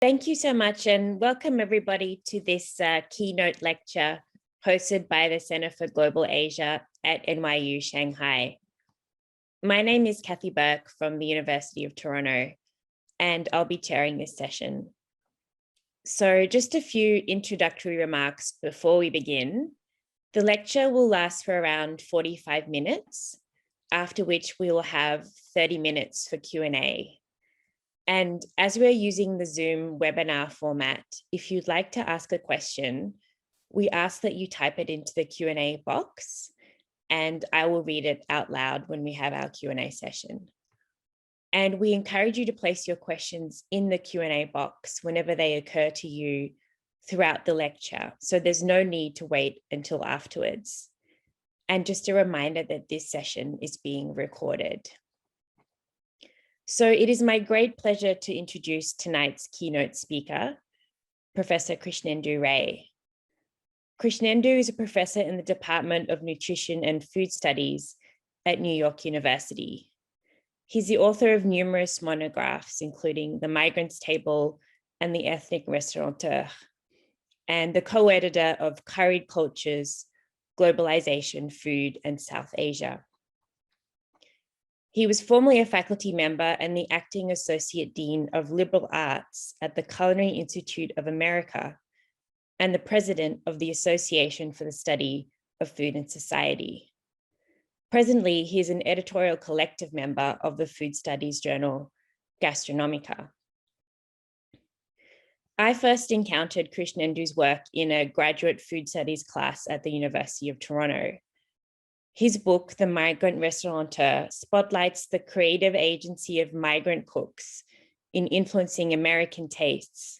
Thank you so much, and welcome everybody to this keynote lecture hosted by the Center for Global Asia at NYU Shanghai. My name is Kathy Burke from the University of Toronto, and I'll be chairing this session. So just a few introductory remarks before we begin. The lecture will last for around 45 minutes, after which we will have 30 minutes for Q&A. And as we're using the Zoom webinar format, if you'd like to ask a question, we ask that you type it into the Q&A box, and I will read it out loud when we have our Q&A session. And we encourage you to place your questions in the Q&A box whenever they occur to you throughout the lecture, so there's no need to wait until afterwards. And just a reminder that this session is being recorded. So it is my great pleasure to introduce tonight's keynote speaker, Professor Krishnendu Ray. Krishnendu is a professor in the Department of Nutrition and Food Studies at New York University. He's the author of numerous monographs, including The Migrants Table and The Ethnic Restaurateur, and the co-editor of Curried Cultures, Globalization, Food, and South Asia. He was formerly a faculty member and the acting associate dean of liberal arts at the Culinary Institute of America and the president of the Association for the Study of Food and Society. Presently, he is an editorial collective member of the food studies journal, Gastronomica. I first encountered Krishnendu's work in a graduate food studies class at the University of Toronto. His book, The Migrant Restaurateur, spotlights the creative agency of migrant cooks in influencing American tastes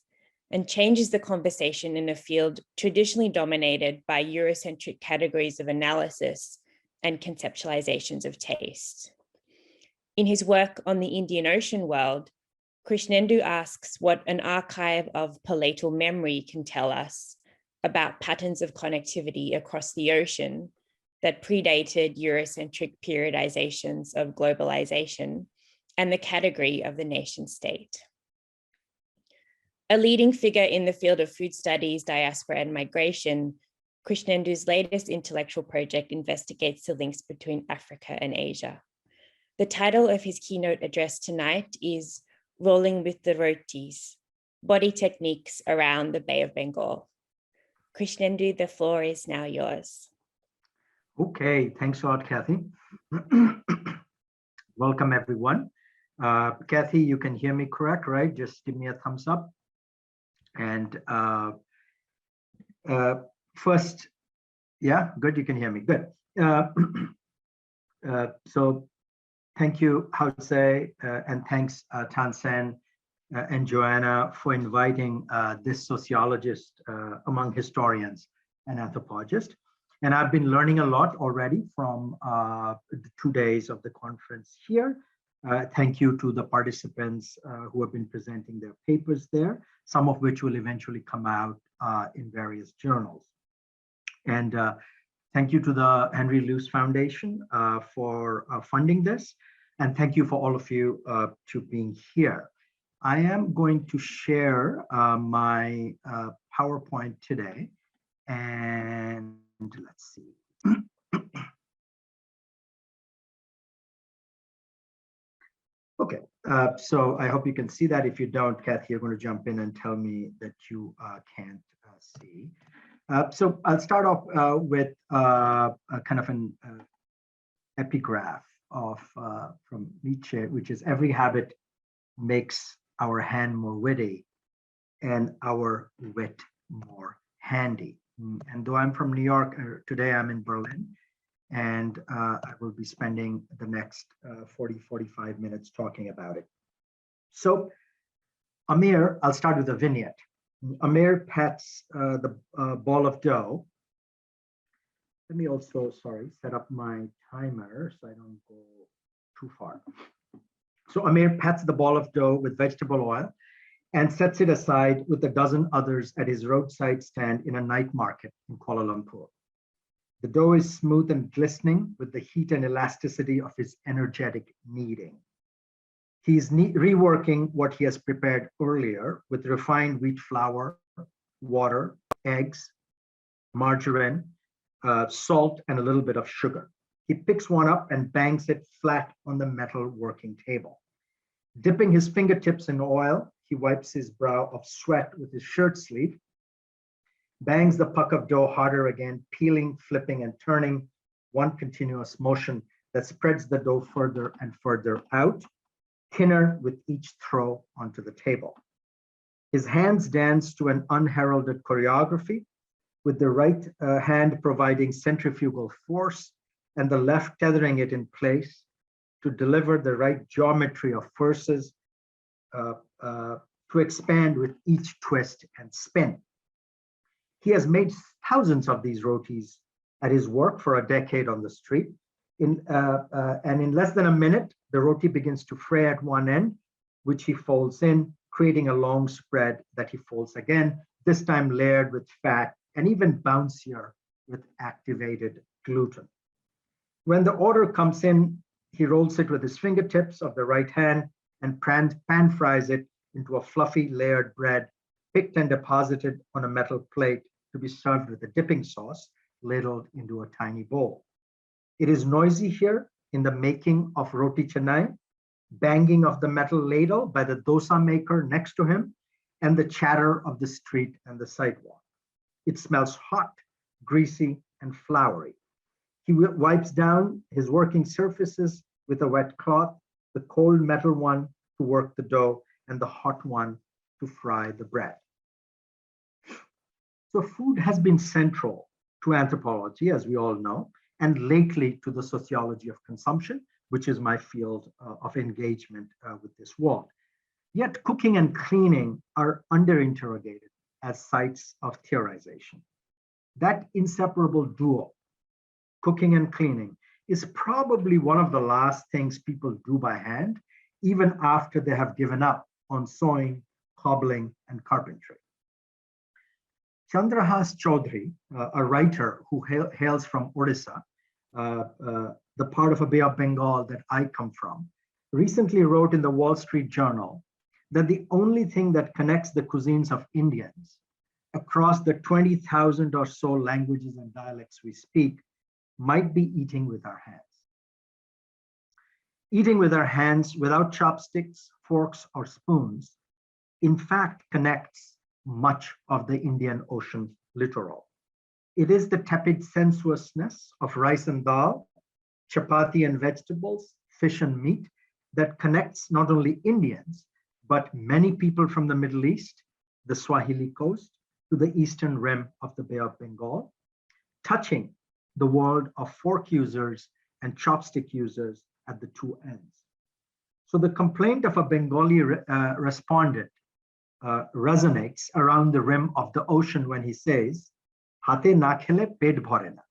and changes the conversation in a field traditionally dominated by Eurocentric categories of analysis and conceptualizations of taste. In his work on the Indian Ocean world, Krishnendu asks what an archive of palatal memory can tell us about patterns of connectivity across the ocean that predated Eurocentric periodizations of globalization and the category of the nation state. A leading figure in the field of food studies, diaspora, and migration, Krishnendu's latest intellectual project investigates the links between Africa and Asia. The title of his keynote address tonight is Rolling with the Rotis, Body Techniques Around the Bay of Bengal. Krishnendu, the floor is now yours. Okay, thanks a lot, Kathy. Welcome, everyone. Kathy, you can hear me correct, right? Just give me a thumbs up. And first, yeah, good, you can hear me, good. So thank you, Jose, and thanks, Tansen and Joanna for inviting this sociologist among historians and anthropologists. And I've been learning a lot already from the 2 days of the conference here. Thank you to the participants who have been presenting their papers there, some of which will eventually come out in various journals. And thank you to the Henry Luce Foundation for funding this. And thank you for all of you to being here. I am going to share my PowerPoint today. And let's see. Okay, so I hope you can see that. If you don't, Kathy, you're going to jump in and tell me that you can't see. So I'll start off with a kind of an epigraph of from Nietzsche, which is every habit makes our hand more witty and our wit more handy. And though I'm from New York, today I'm in Berlin, and I will be spending the next 45 minutes talking about it. So Amir, I'll start with a vignette. Amir pats the ball of dough. Let me also, set up my timer so I don't go too far. So Amir pats the ball of dough with vegetable oil and sets it aside with a dozen others at his roadside stand in a night market in Kuala Lumpur. The dough is smooth and glistening with the heat and elasticity of his energetic kneading. He's reworking what he has prepared earlier with refined wheat flour, water, eggs, margarine, salt, and a little bit of sugar. He picks one up and bangs it flat on the metal working table. Dipping his fingertips in oil, he wipes his brow of sweat with his shirt sleeve, bangs the puck of dough harder again, peeling, flipping, and turning, one continuous motion that spreads the dough further and further out, thinner with each throw onto the table. His hands dance to an unheralded choreography, with the right hand providing centrifugal force and the left tethering it in place to deliver the right geometry of forces to expand with each twist and spin. He has made thousands of these rotis at his work for a decade on the street. And in less than a minute, the roti begins to fray at one end, which he folds in, creating a long spread that he folds again, this time layered with fat and even bouncier with activated gluten. When the order comes in, he rolls it with his fingertips of the right hand and pan fries it into a fluffy layered bread, picked and deposited on a metal plate to be served with a dipping sauce ladled into a tiny bowl. It is noisy here in the making of roti canai, banging of the metal ladle by the dosa maker next to him, and the chatter of the street and the sidewalk. It smells hot, greasy, and floury. He wipes down his working surfaces with a wet cloth, the cold metal one to work the dough, and the hot one to fry the bread. So food has been central to anthropology, as we all know, and lately to the sociology of consumption, which is my field of engagement with this world. Yet cooking and cleaning are under-interrogated as sites of theorization. That inseparable duo, cooking and cleaning, is probably one of the last things people do by hand, even after they have given up on sewing, cobbling, and carpentry. Chandrahas Chaudhary, a writer who hails from Odisha, the part of a Bay of Bengal that I come from, recently wrote in the Wall Street Journal that the only thing that connects the cuisines of Indians across the 20,000 or so languages and dialects we speak might be eating with our hands. Eating with our hands without chopsticks, forks, or spoons, in fact, connects much of the Indian Ocean littoral. It is the tepid sensuousness of rice and dal, chapati and vegetables, fish and meat that connects not only Indians, but many people from the Middle East, the Swahili coast, to the eastern rim of the Bay of Bengal, touching the world of fork users and chopstick users at the two ends. So the complaint of a Bengali respondent resonates around the rim of the ocean when he says, "Hate na khele pet bhore na,"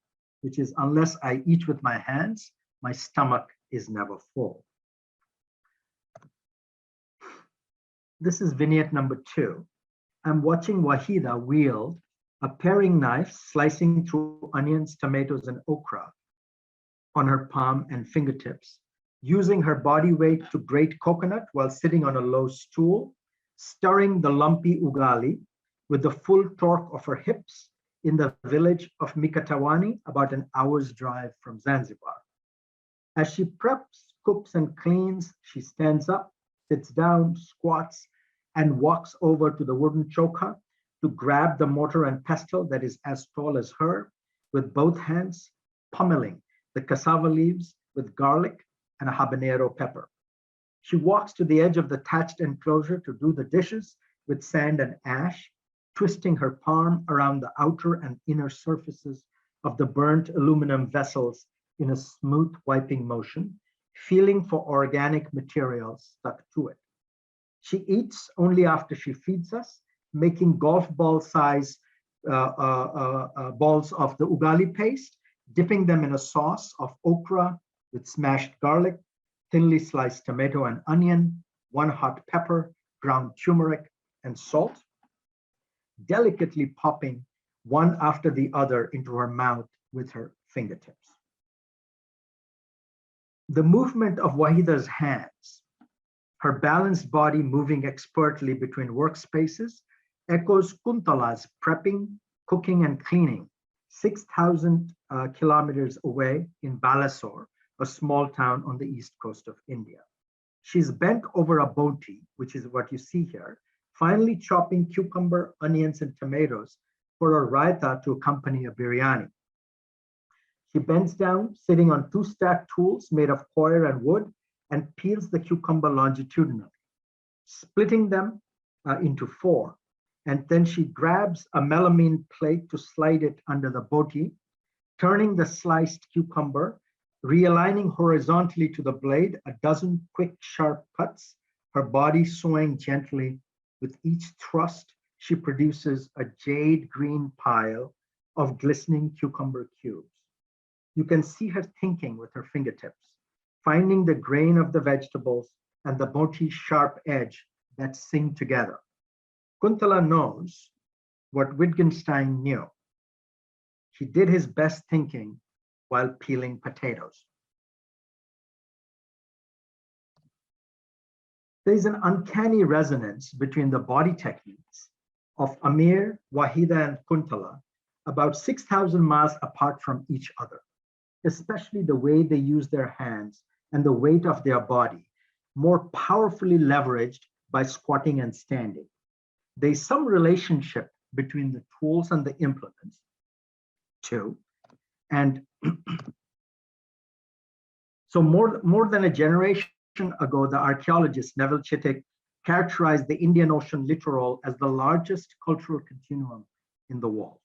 which is, unless I eat with my hands, my stomach is never full. This is vignette number 2. I'm watching Wahida wield a paring knife, slicing through onions, tomatoes, and okra on her palm and fingertips, using her body weight to grate coconut while sitting on a low stool, stirring the lumpy ugali with the full torque of her hips in the village of Mikatawani, about an hour's drive from Zanzibar. As she preps, cooks, and cleans, she stands up, sits down, squats, and walks over to the wooden chokha to grab the mortar and pestle that is as tall as her, with both hands pummeling the cassava leaves with garlic and a habanero pepper. She walks to the edge of the thatched enclosure to do the dishes with sand and ash, twisting her palm around the outer and inner surfaces of the burnt aluminum vessels in a smooth wiping motion, feeling for organic materials stuck to it. She eats only after she feeds us, making golf ball size balls of the ugali paste, dipping them in a sauce of okra with smashed garlic, thinly sliced tomato and onion, 1 hot pepper, ground turmeric, and salt, delicately popping one after the other into her mouth with her fingertips. The movement of Wahida's hands Her balanced body moving expertly between workspaces echoes Kuntala's prepping, cooking, and cleaning 6,000 kilometers away in Balasore, a small town on the east coast of India. She's bent over a boti, which is what you see here, finely chopping cucumber, onions, and tomatoes for a raita to accompany a biryani. She bends down, sitting on 2 stacked tools made of coir and wood, and peels the cucumber longitudinally, splitting them into 4. And then she grabs a melamine plate to slide it under the boti, turning the sliced cucumber, realigning horizontally to the blade, a dozen quick, sharp cuts, her body swaying gently. With each thrust, she produces a jade green pile of glistening cucumber cubes. You can see her thinking with her fingertips, finding the grain of the vegetables and the boti's sharp edge that sing together. Kuntala knows what Wittgenstein knew. He did his best thinking while peeling potatoes. There is an uncanny resonance between the body techniques of Amir, Wahida, and Kuntala, about 6,000 miles apart from each other, especially the way they use their hands and the weight of their body, more powerfully leveraged by squatting and standing. There's some relationship between the tools and the implements, too. And so more than a generation ago, the archaeologist Neville Chittick characterized the Indian Ocean littoral as the largest cultural continuum in the world.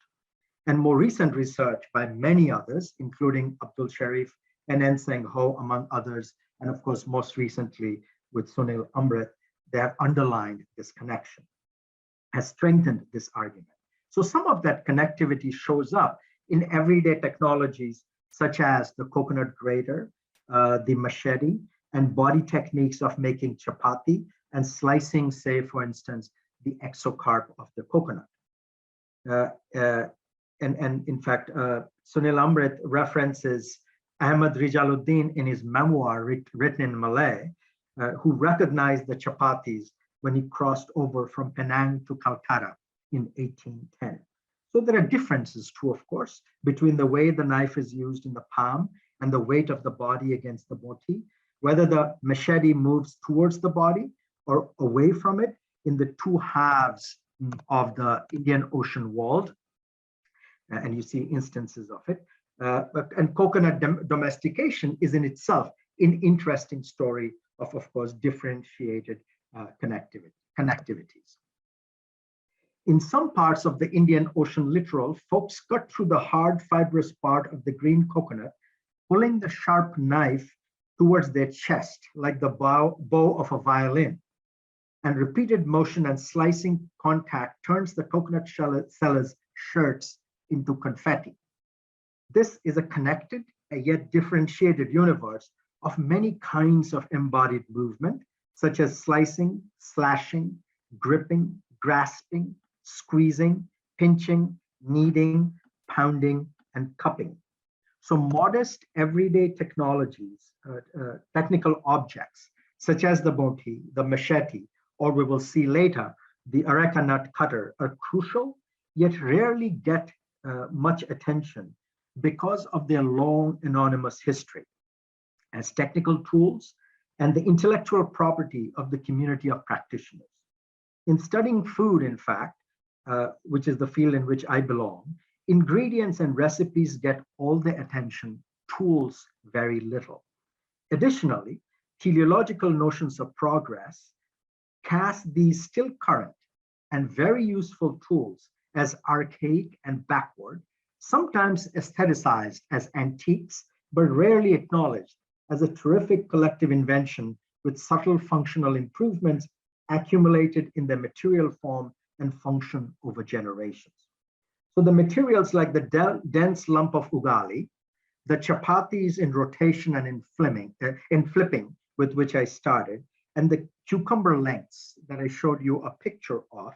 And more recent research by many others, including Abdul Sharif and Enseng Ho, among others, and of course, most recently with Sunil Amrit, they have underlined this connection, has strengthened this argument. So some of that connectivity shows up in everyday technologies, such as the coconut grater, the machete, and body techniques of making chapati and slicing, say, for instance, the exocarp of the coconut. And in fact, Sunil Amrit references Ahmad Rijaluddin in his memoir written in Malay, who recognized the chapatis when he crossed over from Penang to Calcutta in 1810. So there are differences too, of course, between the way the knife is used in the palm and the weight of the body against the boti, whether the machete moves towards the body or away from it in the 2 halves of the Indian Ocean world. And you see instances of it. And coconut domestication is in itself an interesting story of course, differentiated connectivities. In some parts of the Indian Ocean littoral, folks cut through the hard fibrous part of the green coconut, pulling the sharp knife towards their chest like the bow of a violin. And repeated motion and slicing contact turns the coconut seller's shirts into confetti. This is a connected and yet differentiated universe of many kinds of embodied movement, such as slicing, slashing, gripping, grasping, squeezing, pinching, kneading, pounding, and cupping. So modest everyday technologies, technical objects, such as the boti, the machete, or we will see later, the Areca nut cutter, are crucial, yet rarely get much attention because of their long anonymous history as technical tools and the intellectual property of the community of practitioners. In studying food, in fact, which is the field in which I belong, ingredients and recipes get all the attention, tools very little. Additionally, teleological notions of progress cast these still current and very useful tools as archaic and backward, sometimes aestheticized as antiques, but rarely acknowledged as a terrific collective invention with subtle functional improvements accumulated in their material form and function over generations. So the materials like the dense lump of ugali, the chapatis in rotation and in flipping with which I started, and the cucumber lengths that I showed you a picture of,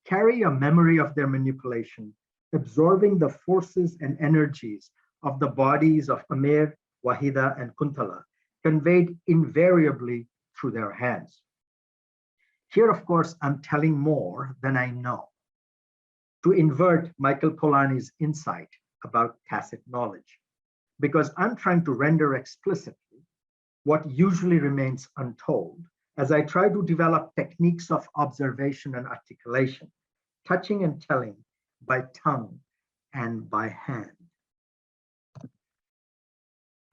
carry a memory of their manipulation, absorbing the forces and energies of the bodies of Amir, Wahida, and Kuntala, conveyed invariably through their hands. Here, of course, I'm telling more than I know, to invert Michael Polanyi's insight about tacit knowledge, because I'm trying to render explicitly what usually remains untold as I try to develop techniques of observation and articulation, touching and telling by tongue and by hand.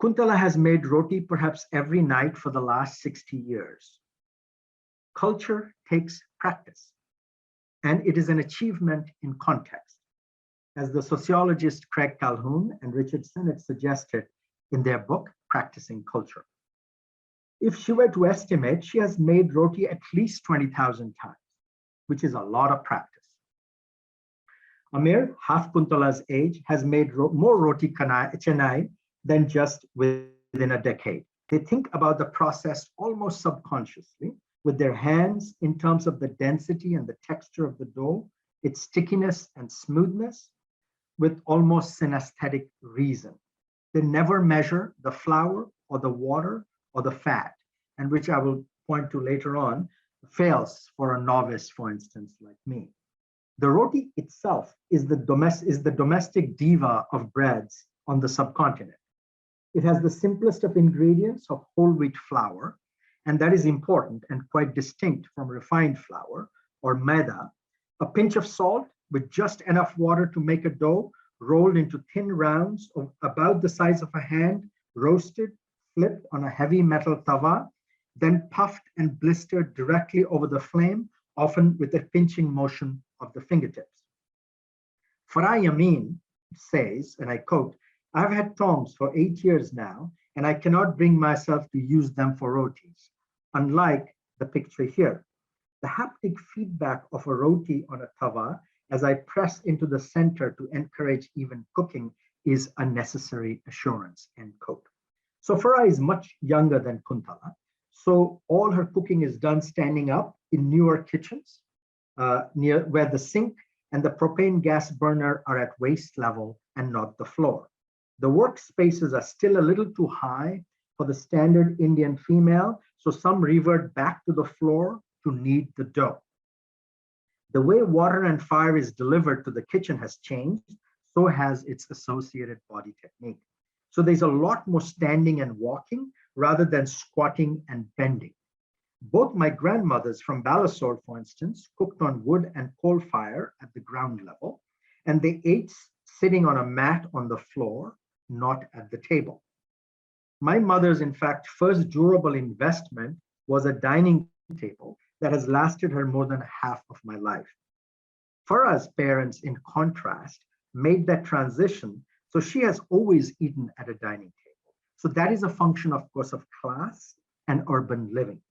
Kuntala has made roti perhaps every night for the last 60 years. Culture takes practice, and it is an achievement in context, as the sociologist Craig Calhoun and Richard Sennett suggested in their book, Practicing Culture. If she were to estimate, she has made roti at least 20,000 times, which is a lot of practice. Amir, half Kuntala's age, has made more roti Canai than just within a decade. They think about the process almost subconsciously with their hands in terms of the density and the texture of the dough, its stickiness and smoothness, with almost synesthetic reason. They never measure the flour or the water or the fat, and which I will point to later on, fails for a novice, for instance, like me. The roti itself is the domestic diva of breads on the subcontinent. It has the simplest of ingredients of whole wheat flour, and that is important and quite distinct from refined flour or maida, a pinch of salt with just enough water to make a dough, rolled into thin rounds of about the size of a hand, roasted, flipped on a heavy metal tawa, then puffed and blistered directly over the flame, often with a pinching motion of the fingertips. Farah Yamin says, and I quote, "I've had tongs for 8 years now, and I cannot bring myself to use them for rotis, unlike the picture here. The haptic feedback of a roti on a tawa as I press into the center to encourage even cooking is a necessary assurance," end quote. So Farah is much younger than Kuntala. So all her cooking is done standing up in newer kitchens, near where the sink and the propane gas burner are at waist level and not the floor. The workspaces are still a little too high for the standard Indian female, so some revert back to the floor to knead the dough. The way water and fire is delivered to the kitchen has changed, so has its associated body technique. So there's a lot more standing and walking rather than squatting and bending. Both my grandmothers from Balasore, for instance, cooked on wood and coal fire at the ground level, and they ate sitting on a mat on the floor, not at the table. My mother's, in fact, first durable investment was a dining table that has lasted her more than half of my life. Farah's parents, in contrast, made that transition, so she has always eaten at a dining table. So that is a function, of course, of class and urban living.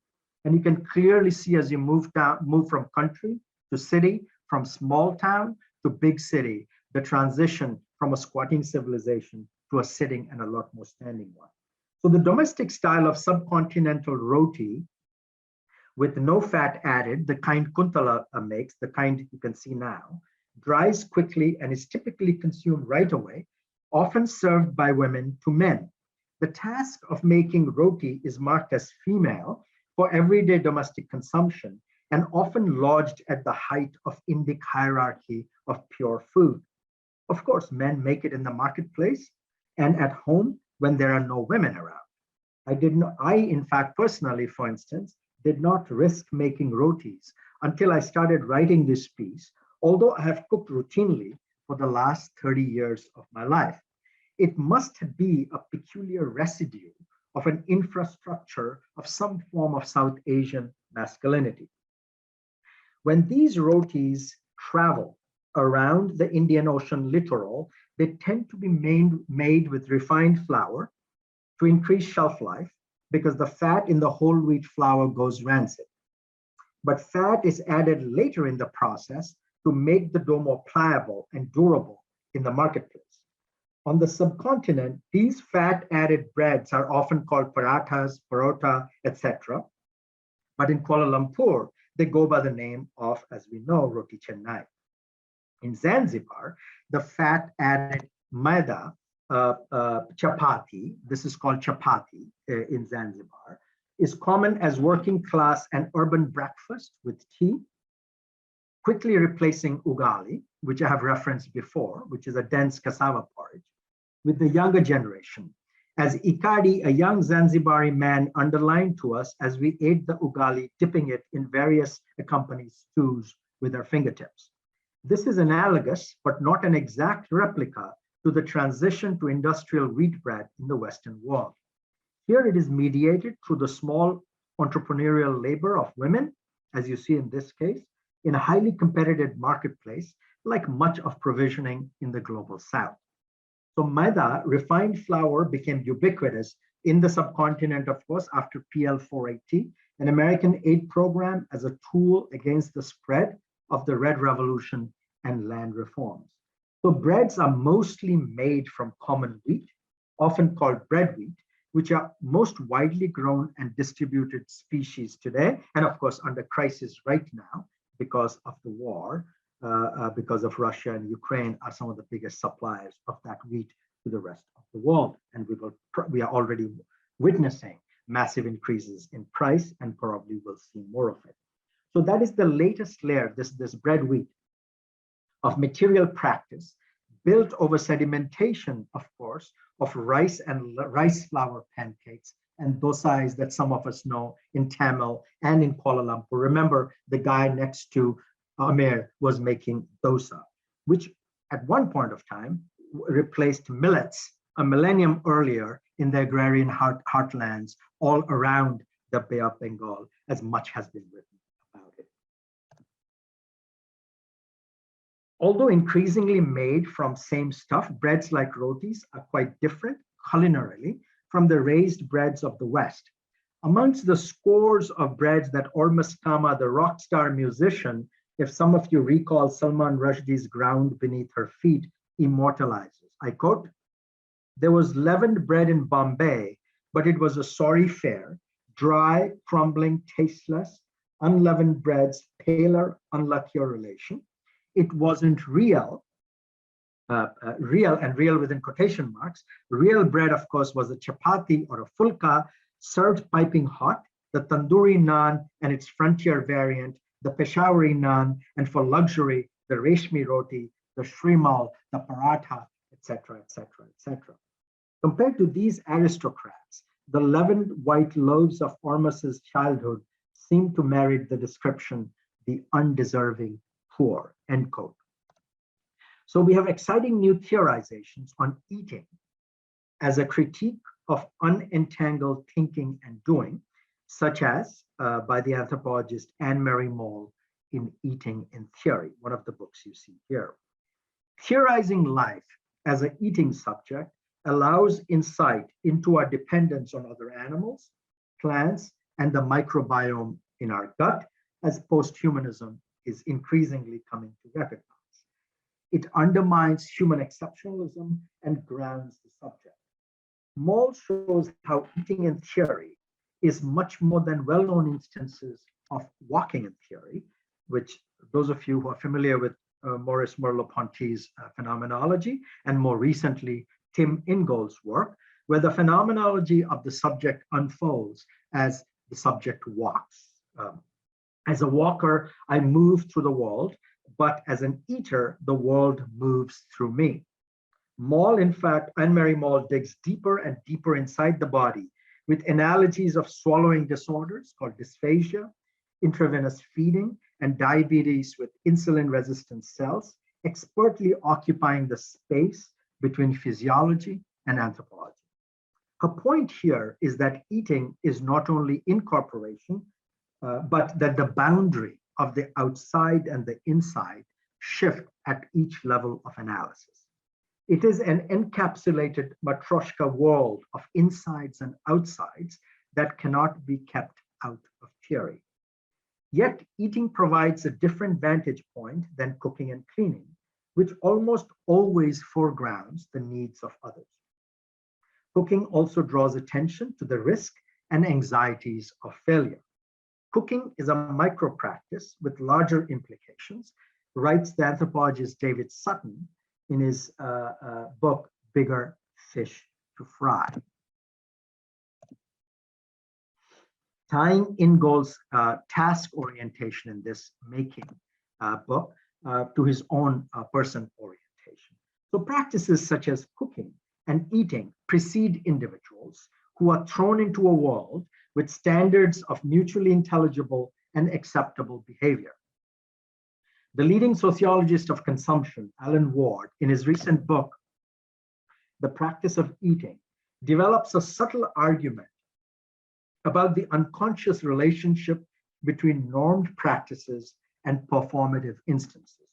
And you can clearly see as you move from country to city, from small town to big city, the transition from a squatting civilization to a sitting and a lot more standing one. So the domestic style of subcontinental roti with no fat added, the kind Kuntala makes, the kind you can see now, dries quickly and is typically consumed right away, often served by women to men. The task of making roti is marked as female for everyday domestic consumption and often lodged at the height of Indic hierarchy of pure food. Of course, men make it in the marketplace and at home when there are no women around. I, in fact, personally, for instance, did not risk making rotis until I started writing this piece, although I have cooked routinely for the last 30 years of my life. It must be a peculiar residue of an infrastructure of some form of South Asian masculinity. When these rotis travel around the Indian Ocean littoral, they tend to be made with refined flour to increase shelf life because the fat in the whole wheat flour goes rancid. But fat is added later in the process to make the dough more pliable and durable in the marketplace. On the subcontinent, these fat-added breads are often called parathas, parotta, etc. But in Kuala Lumpur, they go by the name of, as we know, roti Canai. In Zanzibar, the fat-added maida, chapati, this is called chapati in Zanzibar, is common as working class and urban breakfast with tea, quickly replacing ugali, which I have referenced before, which is a dense cassava porridge, with the younger generation, as Ikadi, a young Zanzibari man, underlined to us as we ate the ugali, dipping it in various accompanying stews with our fingertips. This is analogous, but not an exact replica to the transition to industrial wheat bread in the Western world. Here it is mediated through the small entrepreneurial labor of women, as you see in this case, in a highly competitive marketplace, like much of provisioning in the global South. So maida, refined flour, became ubiquitous in the subcontinent, of course, after PL 480, an American aid program as a tool against the spread of the Red Revolution and land reforms. So breads are mostly made from common wheat, often called bread wheat, which are most widely grown and distributed species today, and of course under crisis right now because of the war, because of Russia and Ukraine are some of the biggest suppliers of that wheat to the rest of the world. And we are already witnessing massive increases in price and probably will see more of it. So that is the latest layer, this bread wheat of material practice built over sedimentation, of course, of rice and rice flour pancakes and dosais that some of us know in Tamil and in Kuala Lumpur. Remember, the guy next to Amir was making dosa, which at one point of time replaced millets a millennium earlier in the agrarian heartlands all around the Bay of Bengal, as much has been written about it. Although increasingly made from same stuff, breads like rotis are quite different culinarily from the raised breads of the West. Amongst the scores of breads that Ormus Kama, the rock star musician, if some of you recall Salman Rushdie's Ground Beneath Her Feet, immortalizes, I quote, "There was leavened bread in Bombay, but it was a sorry fare, dry, crumbling, tasteless, unleavened breads, paler, unluckier relation. It wasn't real," real and real within quotation marks. Real bread, of course, was a chapati or a fulka served piping hot, the tandoori naan and its frontier variant, the Peshawari naan, and for luxury, the reshmi roti, the shrimal, the paratha, etc., etc., etc. Compared to these aristocrats, the leavened white loaves of Ormus's childhood seem to merit the description, the undeserving poor, end quote. So we have exciting new theorizations on eating as a critique of unentangled thinking and doing, such as by the anthropologist Anne-Marie Moll in Eating in Theory, one of the books you see here. Theorizing life as an eating subject allows insight into our dependence on other animals, plants, and the microbiome in our gut, as posthumanism is increasingly coming to recognize. It undermines human exceptionalism and grounds the subject. Moll shows how eating in theory is much more than well-known instances of walking in theory, which those of you who are familiar with Maurice Merleau-Ponty's phenomenology, and more recently, Tim Ingold's work, where the phenomenology of the subject unfolds as the subject walks. As a walker, I move through the world, but as an eater, the world moves through me. Moll, in fact, Anne-Marie Moll digs deeper and deeper inside the body with analogies of swallowing disorders called dysphagia, intravenous feeding, and diabetes with insulin-resistant cells, expertly occupying the space between physiology and anthropology. Her point here is that eating is not only incorporation, but that the boundary of the outside and the inside shift at each level of analysis. It is an encapsulated matryoshka world of insides and outsides that cannot be kept out of theory. Yet eating provides a different vantage point than cooking and cleaning, which almost always foregrounds the needs of others. Cooking also draws attention to the risk and anxieties of failure. Cooking is a micro practice with larger implications, writes the anthropologist David Sutton in his book, Bigger Fish to Fry. tying Ingold's task orientation in this making book to his own person orientation. So practices such as cooking and eating precede individuals who are thrown into a world with standards of mutually intelligible and acceptable behavior. The leading sociologist of consumption, Alan Ward, in his recent book, The Practice of Eating, develops a subtle argument about the unconscious relationship between normed practices and performative instances.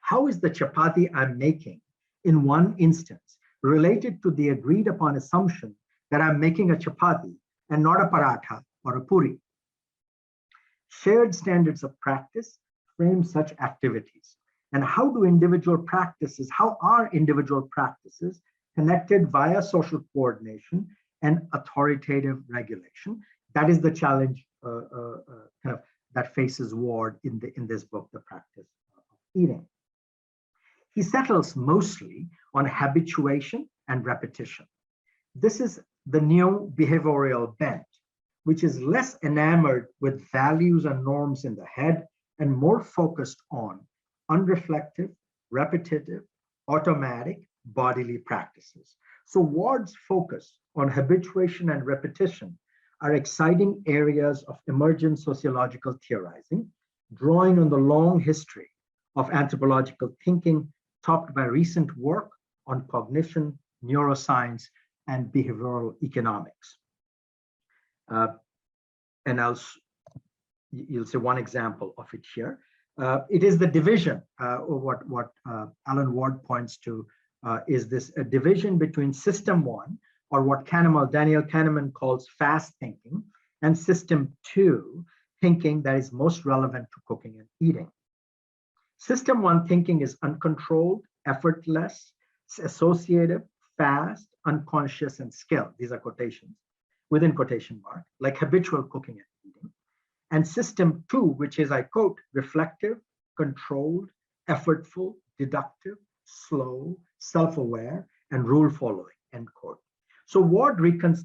How is the chapati I'm making in one instance related to the agreed upon assumption that I'm making a chapati and not a paratha or a puri? Shared standards of practice frame such activities. And how are individual practices connected via social coordination and authoritative regulation? That is the challenge that faces Ward in this book, The Practice of Eating. He settles mostly on habituation and repetition. This is the new behavioral bent, which is less enamored with values and norms in the head and more focused on unreflective, repetitive, automatic bodily practices. So Ward's focus on habituation and repetition are exciting areas of emergent sociological theorizing, drawing on the long history of anthropological thinking, topped by recent work on cognition, neuroscience, and behavioral economics. And you'll see one example of it here. It is the division, what Alan Ward points to, is this a division between system one, or what Daniel Kahneman calls fast thinking, and system two, thinking that is most relevant to cooking and eating. System one thinking is uncontrolled, effortless, associative, fast, unconscious, and skilled. These are quotations, within quotation mark, like habitual cooking and eating. And system two, which is, I quote, reflective, controlled, effortful, deductive, slow, self-aware, and rule following, end quote. So Ward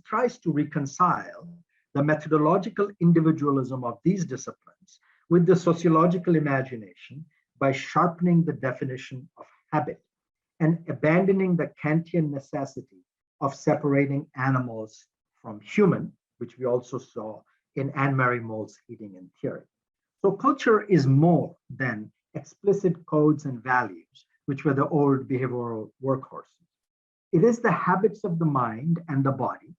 tries to reconcile the methodological individualism of these disciplines with the sociological imagination by sharpening the definition of habit and abandoning the Kantian necessity of separating animals from human, which we also saw in Anne-Marie Moll's Eating in Theory. So culture is more than explicit codes and values, which were the old behavioral workhorses. It is the habits of the mind and the body,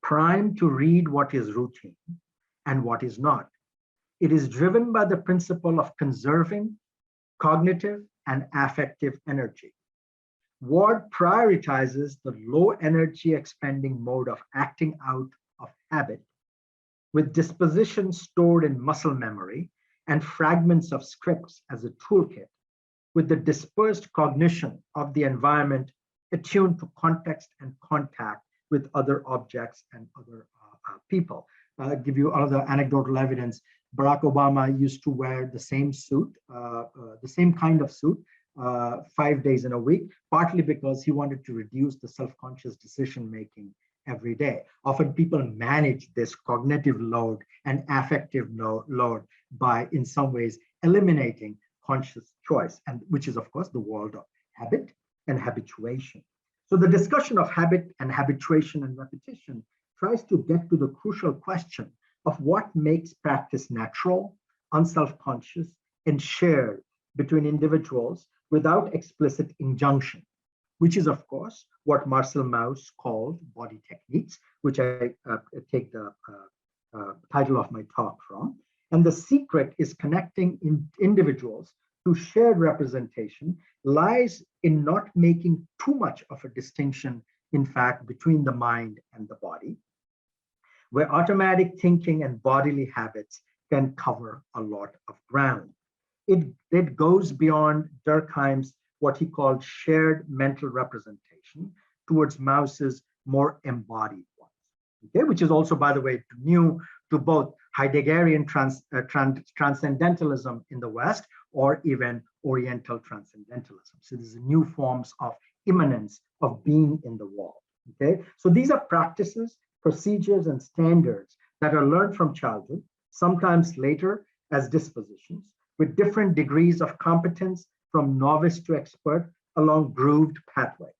primed to read what is routine and what is not. It is driven by the principle of conserving cognitive and affective energy. Ward prioritizes the low energy expending mode of acting out of habit, with disposition stored in muscle memory and fragments of scripts as a toolkit, with the dispersed cognition of the environment attuned to context and contact with other objects and other people. I'll give you another anecdotal evidence. Barack Obama used to wear the same suit, the same kind of suit, 5 days in a week, partly because he wanted to reduce the self-conscious decision-making every day. Often people manage this cognitive load and affective load by, in some ways, eliminating conscious choice, and which is, of course, the world of habit and habituation. So the discussion of habit and habituation and repetition tries to get to the crucial question of what makes practice natural, unself-conscious, and shared between individuals without explicit injunction, which is, of course, what Marcel Mauss called body techniques, which I take the title of my talk from. And the secret is connecting individuals to shared representation lies in not making too much of a distinction, in fact, between the mind and the body, where automatic thinking and bodily habits can cover a lot of ground. It goes beyond Durkheim's, what he called shared mental representation, towards Mauss's more embodied ones, okay? Which is also, by the way, new to both Heideggerian transcendentalism in the West or even Oriental transcendentalism. So these are new forms of immanence of being in the world, okay? So these are practices procedures, and standards that are learned from childhood, sometimes later as dispositions, with different degrees of competence from novice to expert along grooved pathways.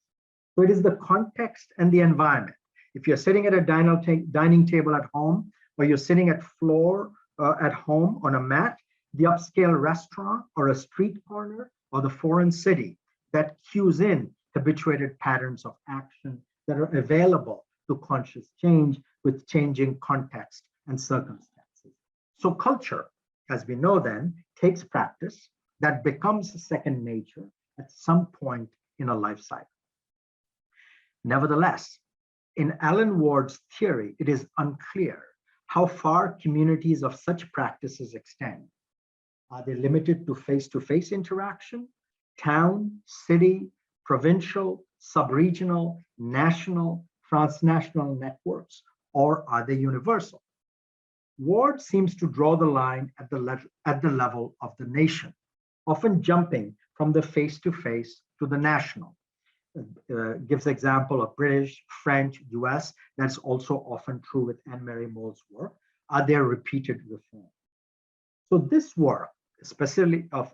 So it is the context and the environment. If you're sitting at a dining table at home, or you're sitting at home on a mat, the upscale restaurant or a street corner or the foreign city that cues in habituated patterns of action that are available to conscious change with changing context and circumstances. So culture, as we know then, takes practice that becomes second nature at some point in a life cycle. Nevertheless, in Alan Ward's theory, it is unclear how far communities of such practices extend. Are they limited to face-to-face interaction, town, city, provincial, sub-regional, national, transnational networks, or are they universal? Ward seems to draw the line at the level of the nation, often jumping from the face-to-face to the national. Gives example of British, French, US. That's also often true with Anne-Marie Moll's work. Are there repeated reforms? So this work, especially of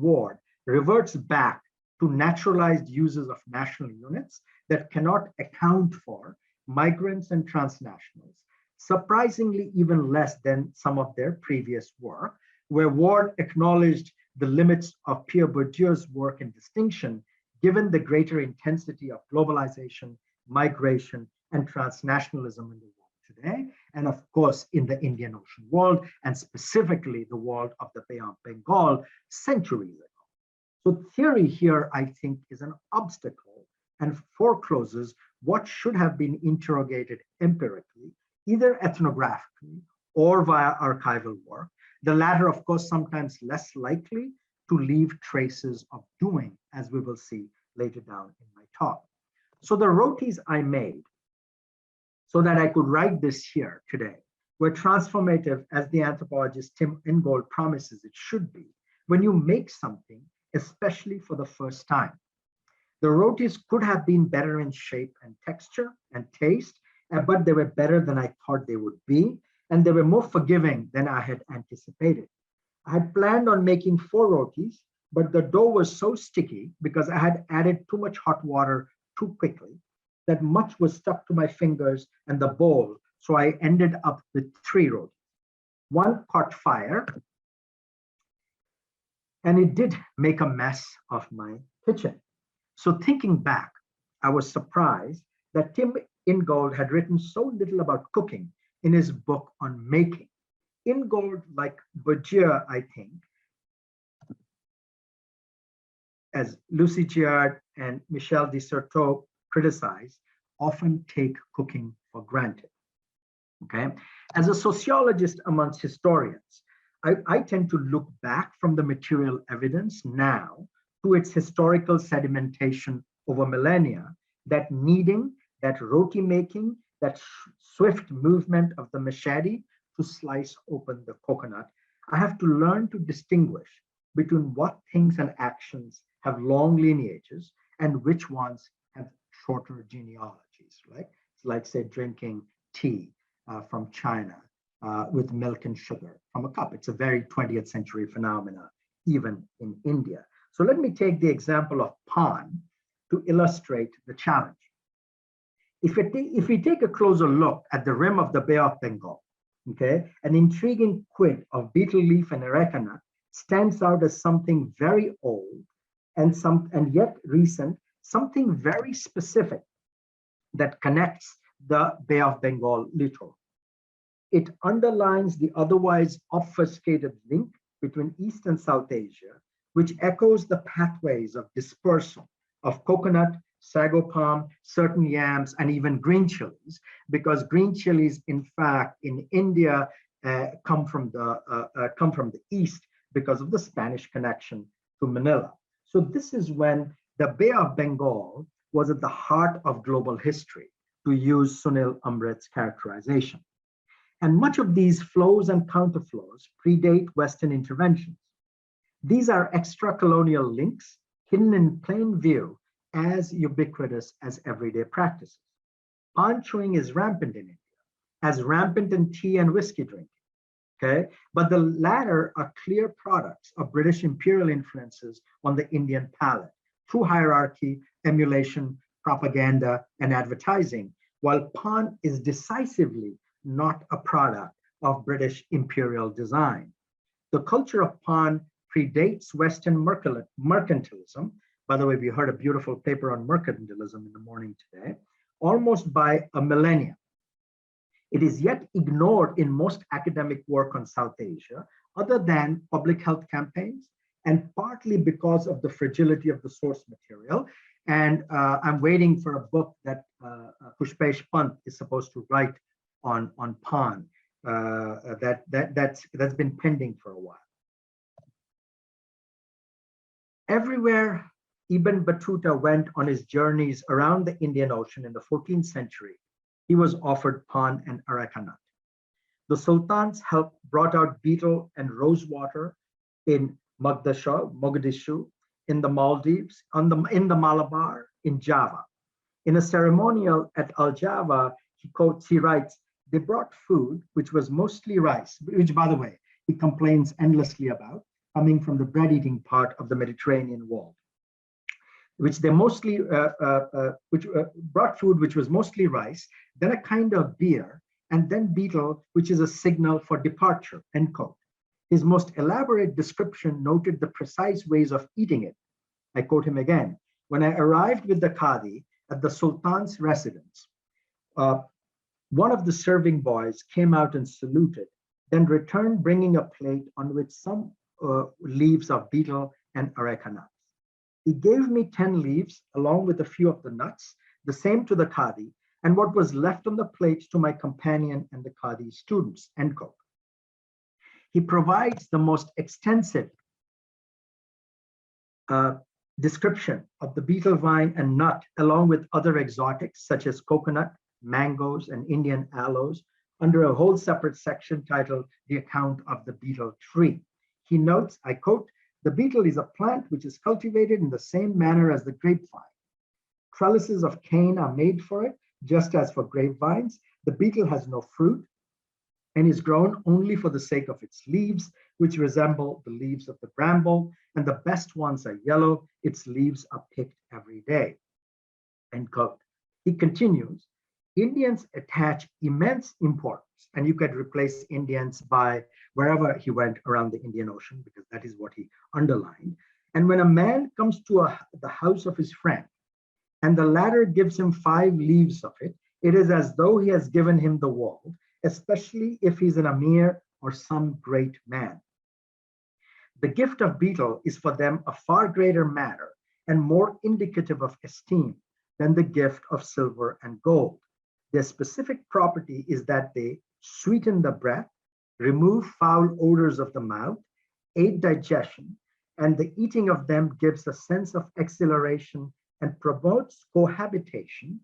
Ward, reverts back to naturalized uses of national units that cannot account for migrants and transnationals, surprisingly even less than some of their previous work, where Ward acknowledged the limits of Pierre Bourdieu's work and distinction, given the greater intensity of globalization, migration, and transnationalism in the world today, and of course in the Indian Ocean world, and specifically the world of the Bay of Bengal centuries ago. So theory here, I think, is an obstacle and forecloses what should have been interrogated empirically, either ethnographically or via archival work, the latter, of course, sometimes less likely to leave traces of doing, as we will see later down in my talk. So the rotis I made so that I could write this here today were transformative, as the anthropologist Tim Ingold promises it should be, when you make something, especially for the first time. The rotis could have been better in shape and texture and taste, but they were better than I thought they would be, and they were more forgiving than I had anticipated. I had planned on making 4 rotis, but the dough was so sticky because I had added too much hot water too quickly that much was stuck to my fingers and the bowl, so I ended up with 3 rotis. One caught fire, and it did make a mess of my kitchen. So thinking back, I was surprised that Tim Ingold had written so little about cooking in his book on making. Ingold, like Bourdieu, I think, as Lucy Giard and Michel de Certeau criticize, often take cooking for granted. Okay, as a sociologist amongst historians, I tend to look back from the material evidence now to its historical sedimentation over millennia, that kneading, that roti making, that swift movement of the machete to slice open the coconut. I have to learn to distinguish between what things and actions have long lineages and which ones have shorter genealogies, right? It's like, say, drinking tea from China with milk and sugar from a cup. It's a very 20th century phenomena, even in India. So let me take the example of pan to illustrate the challenge. If we take a closer look at the rim of the Bay of Bengal, okay, an intriguing quid of betel leaf and areca nut stands out as something very old and yet recent, something very specific that connects the Bay of Bengal littoral. It underlines the otherwise obfuscated link between East and South Asia, which echoes the pathways of dispersal of coconut, sago palm, certain yams, and even green chilies, because green chilies, in fact, in India come from the East because of the Spanish connection to Manila. So this is when the Bay of Bengal was at the heart of global history, to use Sunil Amrit's characterization. And much of these flows and counterflows predate Western interventions. These are extra-colonial links hidden in plain view as ubiquitous as everyday practices. Pan chewing is rampant in India, as rampant in tea and whiskey drinking. Okay, but the latter are clear products of British imperial influences on the Indian palate through hierarchy, emulation, propaganda, and advertising, while pan is decisively not a product of British imperial design. The culture of pan predates Western mercantilism. By the way, we heard a beautiful paper on mercantilism in the morning today, almost by a millennia. It is yet ignored in most academic work on South Asia, other than public health campaigns, and partly because of the fragility of the source material. And I'm waiting for a book that Pushpesh Pant is supposed to write on pan. That's been pending for a while. Everywhere Ibn Battuta went on his journeys around the Indian Ocean in the 14th century, he was offered pan and areca nut. The sultans brought out betel and rose water in Mogadishu, in the Maldives, in the Malabar, in Java. In a ceremonial at Al Java, he writes, they brought food, which was mostly rice, which, by the way, he complains endlessly about, coming from the bread-eating part of the Mediterranean world, which they mostly, brought food, which was mostly rice, then a kind of beer, and then betel, which is a signal for departure, end quote. His most elaborate description noted the precise ways of eating it. I quote him again. When I arrived with the Qadi at the Sultan's residence, one of the serving boys came out and saluted, then returned bringing a plate on which some leaves of betel and areca nuts. He gave me 10 leaves along with a few of the nuts, the same to the Qadi, and what was left on the plate to my companion and the Qadi's students, end quote. He provides the most extensive description of the betel vine and nut, along with other exotics such as coconut, mangoes, and Indian aloes, under a whole separate section titled The Account of the Betel Tree. He notes, I quote, the betel is a plant which is cultivated in the same manner as the grapevine. Trellises of cane are made for it, just as for grapevines. The betel has no fruit and is grown only for the sake of its leaves, which resemble the leaves of the bramble, and the best ones are yellow. Its leaves are picked every day, end quote. He continues, Indians attach immense importance, and you could replace Indians by wherever he went around the Indian Ocean, because that is what he underlined. And when a man comes to the house of his friend, and the latter gives him 5 leaves of it, it is as though he has given him the world, especially if he's an Amir or some great man. The gift of betel is for them a far greater matter and more indicative of esteem than the gift of silver and gold. Their specific property is that they sweeten the breath, remove foul odors of the mouth, aid digestion, and the eating of them gives a sense of exhilaration and promotes cohabitation,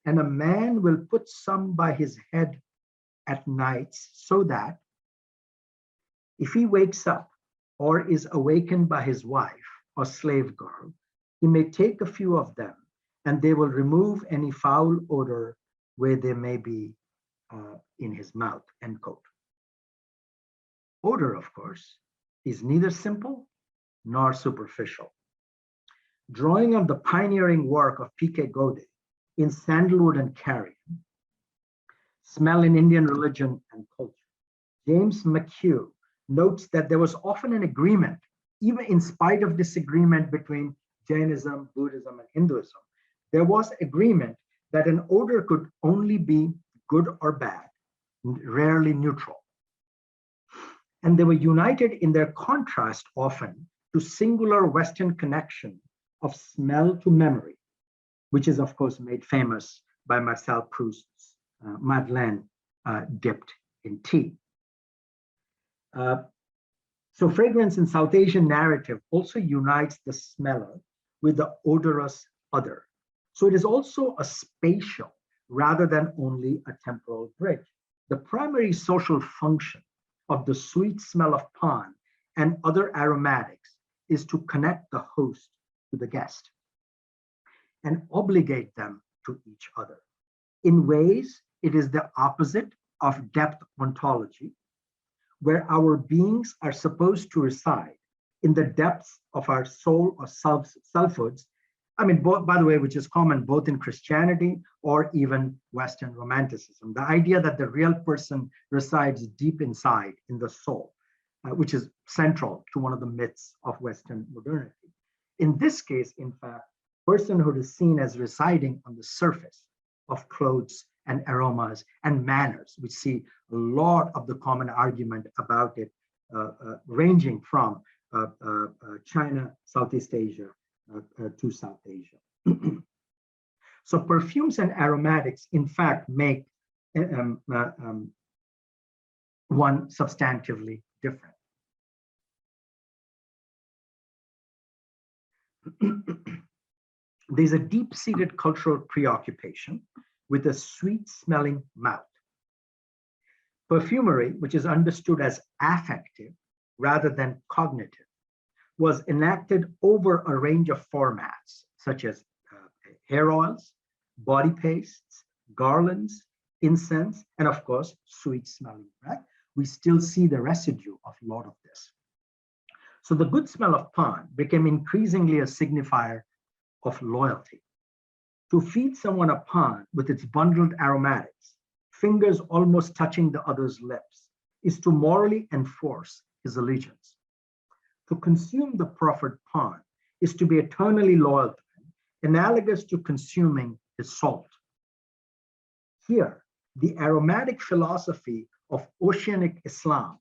and a man will put some by his head at nights so that if he wakes up or is awakened by his wife or slave girl, he may take a few of them and they will remove any foul odor where they may be in his mouth, end quote. Odor, of course, is neither simple nor superficial. Drawing on the pioneering work of P.K. Gode in Sandalwood and Carrion, Smell in Indian Religion and Culture, James McHugh notes that there was often an agreement, even in spite of disagreement between Jainism, Buddhism, and Hinduism, there was agreement that an odor could only be good or bad, rarely neutral. And they were united in their contrast often to singular Western connection of smell to memory, which is of course made famous by Marcel Proust's Madeleine dipped in tea. So fragrance in South Asian narrative also unites the smeller with the odorous other. So it is also a spatial rather than only a temporal bridge. The primary social function of the sweet smell of pan and other aromatics is to connect the host to the guest and obligate them to each other. In ways, it is the opposite of depth ontology, where our beings are supposed to reside in the depths of our soul or selfhoods. I mean, by the way, which is common both in Christianity or even Western Romanticism. The idea that the real person resides deep inside in the soul, which is central to one of the myths of Western modernity. In this case, in fact, personhood is seen as residing on the surface of clothes and aromas and manners. We see a lot of the common argument about it, ranging from China, Southeast Asia, to South Asia. So perfumes and aromatics, in fact, make one substantively different. There's a deep-seated cultural preoccupation with a sweet-smelling mouth. Perfumery, which is understood as affective rather than cognitive, was enacted over a range of formats, such as hair oils, body pastes, garlands, incense, and of course, sweet-smelling breath. We still see the residue of a lot of this. So the good smell of pan became increasingly a signifier of loyalty. To feed someone a pan with its bundled aromatics, fingers almost touching the other's lips, is to morally enforce his allegiance. To consume the proffered pan is to be eternally loyal to him, analogous to consuming his salt. Here, the aromatic philosophy of oceanic Islam,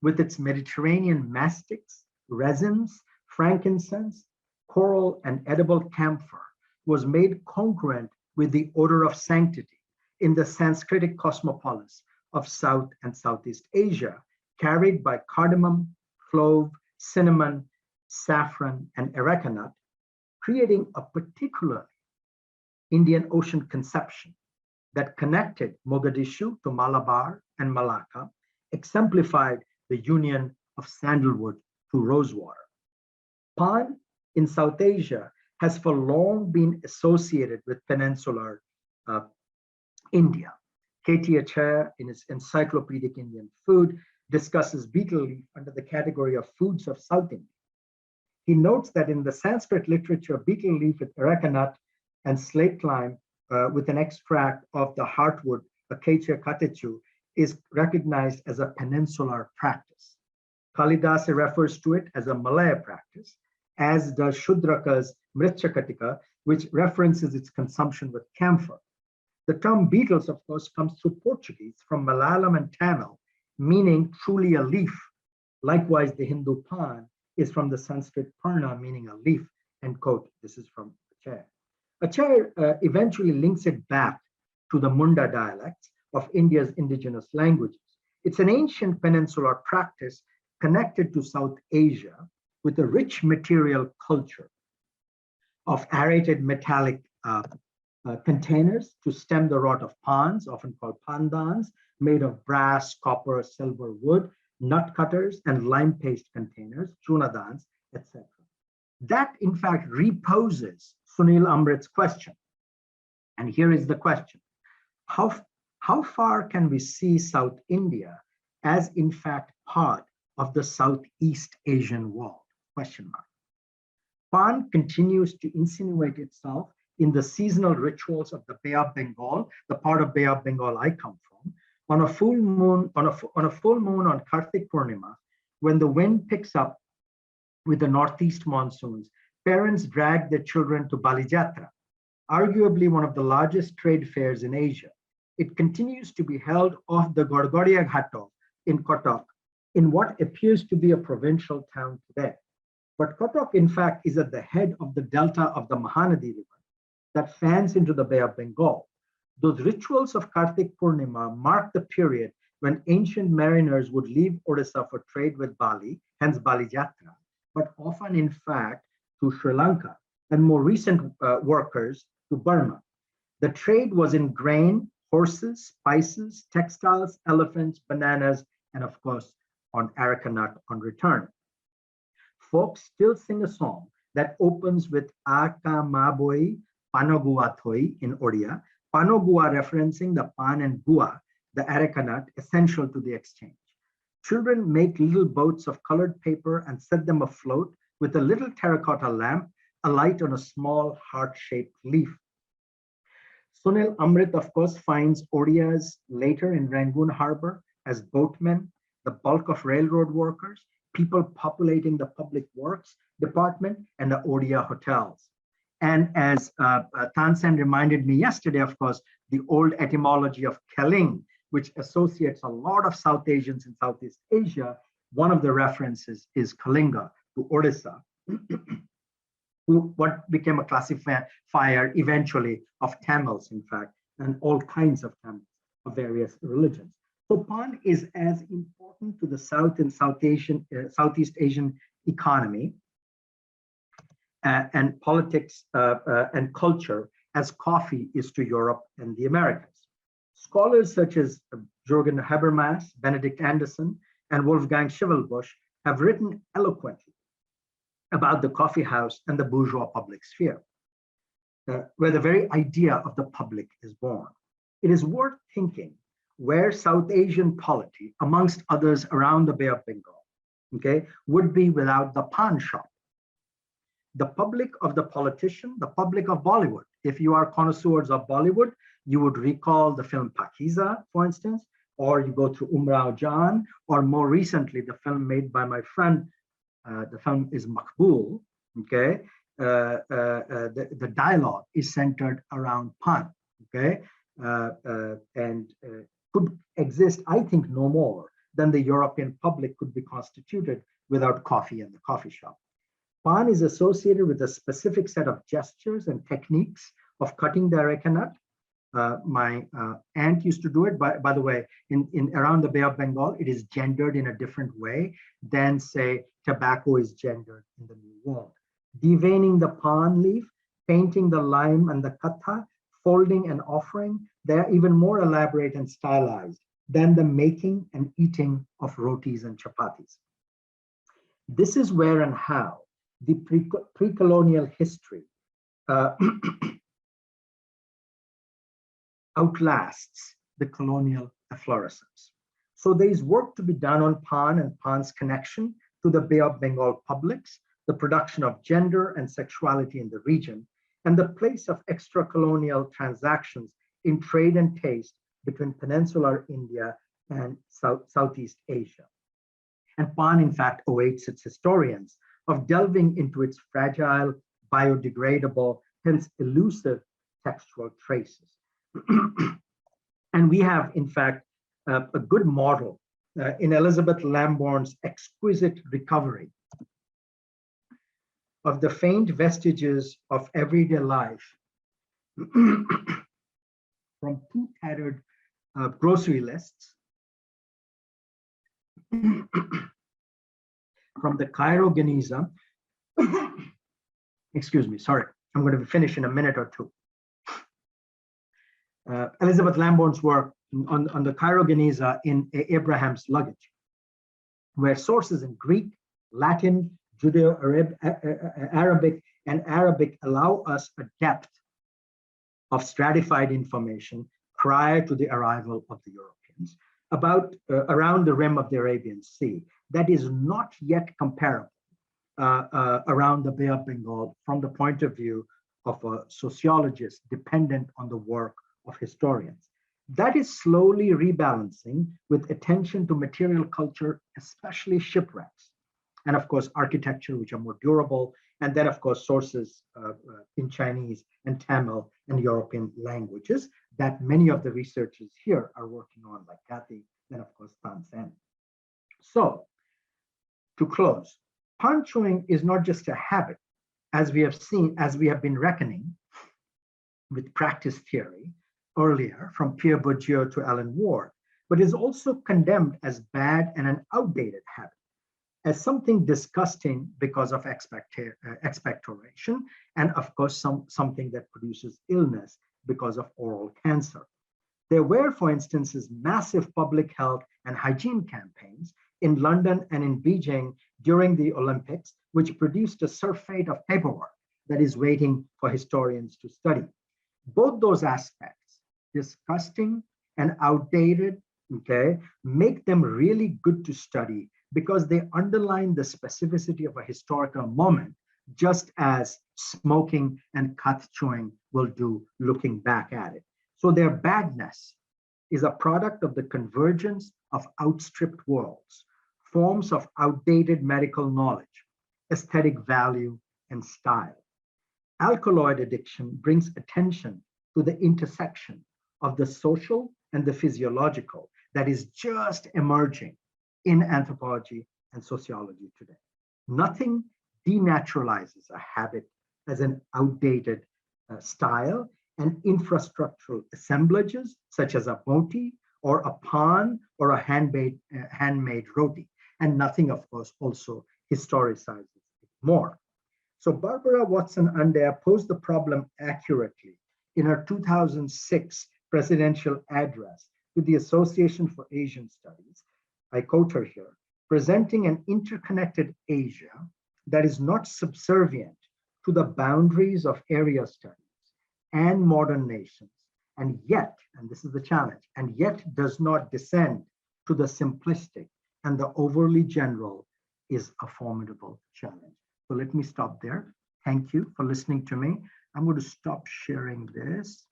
with its Mediterranean mastics, resins, frankincense, coral, and edible camphor, was made congruent with the odor of sanctity in the Sanskritic cosmopolis of South and Southeast Asia, carried by cardamom, clove, cinnamon, saffron, and areca nut, creating a particular Indian Ocean conception that connected Mogadishu to Malabar and Malacca, exemplified the union of sandalwood to rosewater. Pan in South Asia has for long been associated with peninsular India. K.T. Acharya, in his Encyclopedic Indian Food, discusses betel leaf under the category of foods of South India. He notes that in the Sanskrit literature, betel leaf with areca nut and slate lime with an extract of the heartwood, Acacia catechu, is recognized as a peninsular practice. Kalidasa refers to it as a Malaya practice, as does Shudraka's Mritchakatika, which references its consumption with camphor. The term beetles, of course, comes through Portuguese from Malayalam and Tamil, meaning truly a leaf. Likewise, the Hindu pan is from the Sanskrit parna, meaning a leaf, end quote. This is from Acharya. Acharya eventually links it back to the Munda dialects of India's indigenous languages. It's an ancient peninsular practice connected to South Asia with a rich material culture of aerated metallic containers to stem the rot of pans, often called pandans, made of brass, copper, silver, wood, nut cutters, and lime paste containers, chunadans, etc. That, in fact, reposes Sunil Amrit's question. And here is the question. How far can we see South India as, in fact, part of the Southeast Asian world? Question mark. Pan continues to insinuate itself in the seasonal rituals of the Bay of Bengal, the part of Bay of Bengal I come from, on a full moon on Kartik Purnima, when the wind picks up with the northeast monsoons, parents drag their children to Balijatra, arguably one of the largest trade fairs in Asia. It continues to be held off the Gorgoria Ghato in Kotak, in what appears to be a provincial town today. But Kotak, in fact, is at the head of the delta of the Mahanadi River that fans into the Bay of Bengal. Those rituals of Kartik Purnima mark the period when ancient mariners would leave Odisha for trade with Bali, hence Bali Jatra, but often, in fact, to Sri Lanka, and more recent workers to Burma. The trade was in grain, horses, spices, textiles, elephants, bananas, and of course, on areca nut on return. Folks still sing a song that opens with Aka Maboi Panaguathoi in Odia, Panogua referencing the pan and gua, the areca nut, essential to the exchange. Children make little boats of colored paper and set them afloat with a little terracotta lamp alight on a small heart-shaped leaf. Sunil Amrit, of course, finds Odias later in Rangoon Harbor as boatmen, the bulk of railroad workers, people populating the public works department and the Odia hotels. And as Tansen reminded me yesterday, of course, the old etymology of Keling, which associates a lot of South Asians in Southeast Asia, one of the references is Kalinga to Odisha, what became a classifier eventually of Tamils, in fact, and all kinds of Tamils of various religions. So pan is as important to the South and Southeast Asian economy and politics and culture as coffee is to Europe and the Americas. Scholars such as Jürgen Habermas, Benedict Anderson, and Wolfgang Schivelbusch have written eloquently about the coffee house and the bourgeois public sphere, where the very idea of the public is born. It is worth thinking where South Asian polity, amongst others around the Bay of Bengal, okay, would be without the pan shop. The public of the politician, the public of Bollywood. If you are connoisseurs of Bollywood, you would recall the film Pakiza, for instance, or you go through Umrao Jan, or more recently, the film made by my friend, the film is Makbul, okay? The dialogue is centered around pan, okay? And could exist, I think, no more than the European public could be constituted without coffee and the coffee shop. Pan is associated with a specific set of gestures and techniques of cutting the areca nut. My aunt used to do it, by the way, in around the Bay of Bengal, it is gendered in a different way than, say, tobacco is gendered in the New World. Deveining the pan leaf, painting the lime and the katha, folding and offering, they're even more elaborate and stylized than the making and eating of rotis and chapatis. This is where and how the pre-colonial history outlasts the colonial efflorescence. So there is work to be done on pan and pan's connection to the Bay of Bengal publics, the production of gender and sexuality in the region, and the place of extra-colonial transactions in trade and taste between peninsular India and Southeast Asia. And pan, in fact, awaits its historians of delving into its fragile, biodegradable, hence elusive textual traces. And we have, in fact, a good model in Elizabeth Lambourne's exquisite recovery of the faint vestiges of everyday life from two tattered grocery lists from the Cairo Geniza. Excuse me, sorry, I'm going to finish in a minute or two. Elizabeth Lambourne's work on the Cairo Geniza in Abraham's luggage, where sources in Greek, Latin, Judeo-Arabic, and Arabic allow us a depth of stratified information prior to the arrival of the Europeans about around the rim of the Arabian Sea that is not yet comparable around the Bay of Bengal from the point of view of a sociologist dependent on the work of historians. That is slowly rebalancing with attention to material culture, especially shipwrecks, and of course, architecture, which are more durable, and then of course, sources in Chinese and Tamil and European languages that many of the researchers here are working on, like Kathy, and of course, Tansen. So, to close, pan chewing is not just a habit, as we have seen, as we have been reckoning with practice theory earlier from Pierre Bourdieu to Alan Ward, but is also condemned as bad and an outdated habit, as something disgusting because of expectoration, and of course, something that produces illness because of oral cancer. There were, for instance, massive public health and hygiene campaigns in London and in Beijing during the Olympics, which produced a surfeit of paperwork that is waiting for historians to study. Both those aspects, disgusting, and outdated, okay, make them really good to study because they underline the specificity of a historical moment, just as smoking and cut chewing will do looking back at it. So their badness is a product of the convergence of outstripped worlds, forms of outdated medical knowledge, aesthetic value, and style. Alkaloid addiction brings attention to the intersection of the social and the physiological that is just emerging in anthropology and sociology today. Nothing denaturalizes a habit as an outdated style, and infrastructural assemblages such as a moti or a pan or a handmade roti. And nothing, of course, also historicizes it more. So Barbara Watson-Adair posed the problem accurately in her 2006 presidential address to the Association for Asian Studies. I quote her here, presenting an interconnected Asia that is not subservient to the boundaries of area studies and modern nations, and yet, and this is the challenge, and yet does not descend to the simplistic and the overly general is a formidable challenge. So let me stop there. Thank you for listening to me. I'm going to stop sharing this.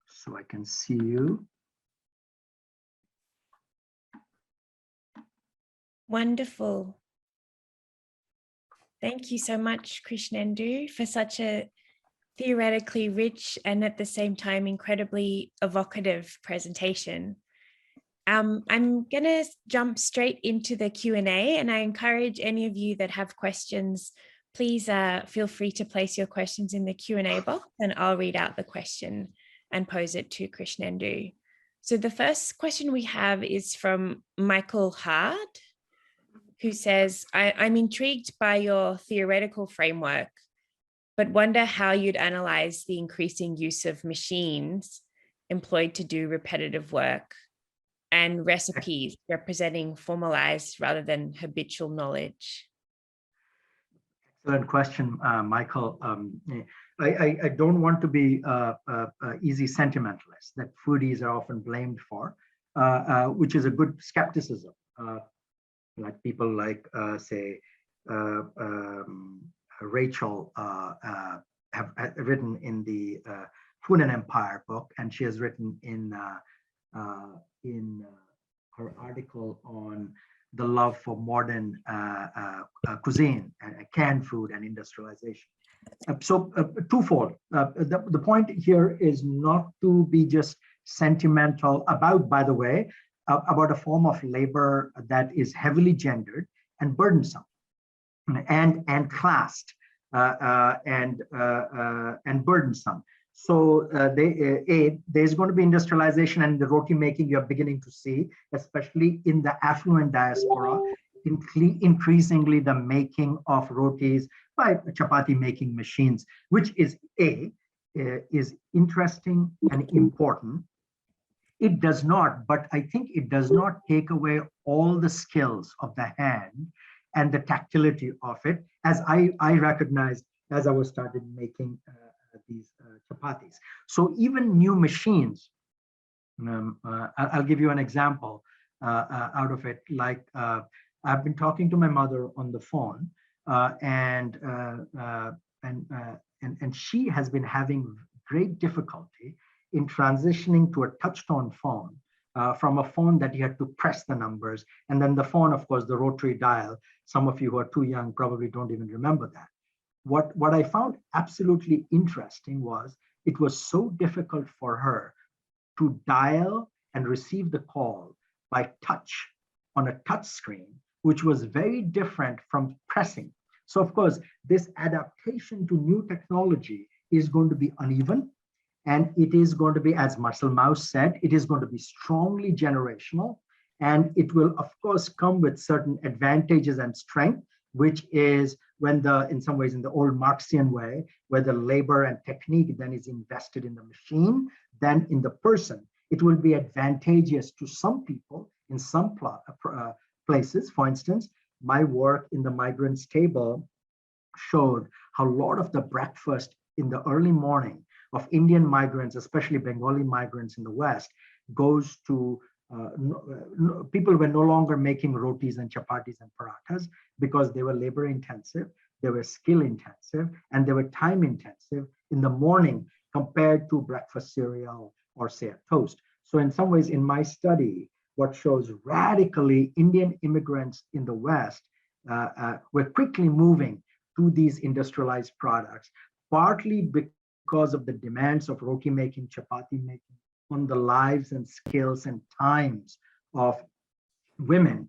So I can see you. Wonderful. Thank you so much, Krishnendu, for such a theoretically rich and at the same time incredibly evocative presentation. I'm going to jump straight into the Q&A, and I encourage any of you that have questions, please feel free to place your questions in the Q&A box, and I'll read out the question and pose it to Krishnendu. So the first question we have is from Michael Hard, who says, I'm intrigued by your theoretical framework, but wonder how you'd analyze the increasing use of machines employed to do repetitive work and recipes representing formalized rather than habitual knowledge. Excellent question, Michael. I don't want to be easy sentimentalist that foodies are often blamed for, which is a good skepticism. Like people like, say, Rachel have written in the Food and Empire book, and she has written in her article on the love for modern cuisine, canned food and industrialization. So twofold. The point here is not to be just sentimental about, by the way, about a form of labor that is heavily gendered and burdensome and classed and burdensome. So there's going to be industrialization, and the roti making you're beginning to see, especially in the affluent diaspora, increasingly the making of rotis by chapati making machines, which is interesting and important. It does not, but I think it does not take away all the skills of the hand and the tactility of it, as I recognized as I was started making these chapatis. So even new machines, I'll give you an example out of it. Like I've been talking to my mother on the phone, and she has been having great difficulty in transitioning to a touch-tone phone from a phone that you had to press the numbers, and then the phone, of course, the rotary dial. Some of you who are too young probably don't even remember that. What I found absolutely interesting was it was so difficult for her to dial and receive the call by touch on a touch screen, which was very different from pressing. So of course, this adaptation to new technology is going to be uneven, and it is going to be, as Marcel Mauss said, it is going to be strongly generational, and it will of course come with certain advantages and strength, which is when in some ways in the old Marxian way, where the labor and technique then is invested in the machine, then in the person, it will be advantageous to some people in some places. For instance, my work in the migrants table showed how a lot of the breakfast in the early morning of Indian migrants, especially Bengali migrants in the West, goes to people were no longer making rotis and chapatis and parattas because they were labor intensive, they were skill intensive, and they were time intensive in the morning compared to breakfast cereal or say a toast. So in some ways, in my study, what shows radically Indian immigrants in the West were quickly moving to these industrialized products, partly because of the demands of roti making, chapati making, on the lives and skills and times of women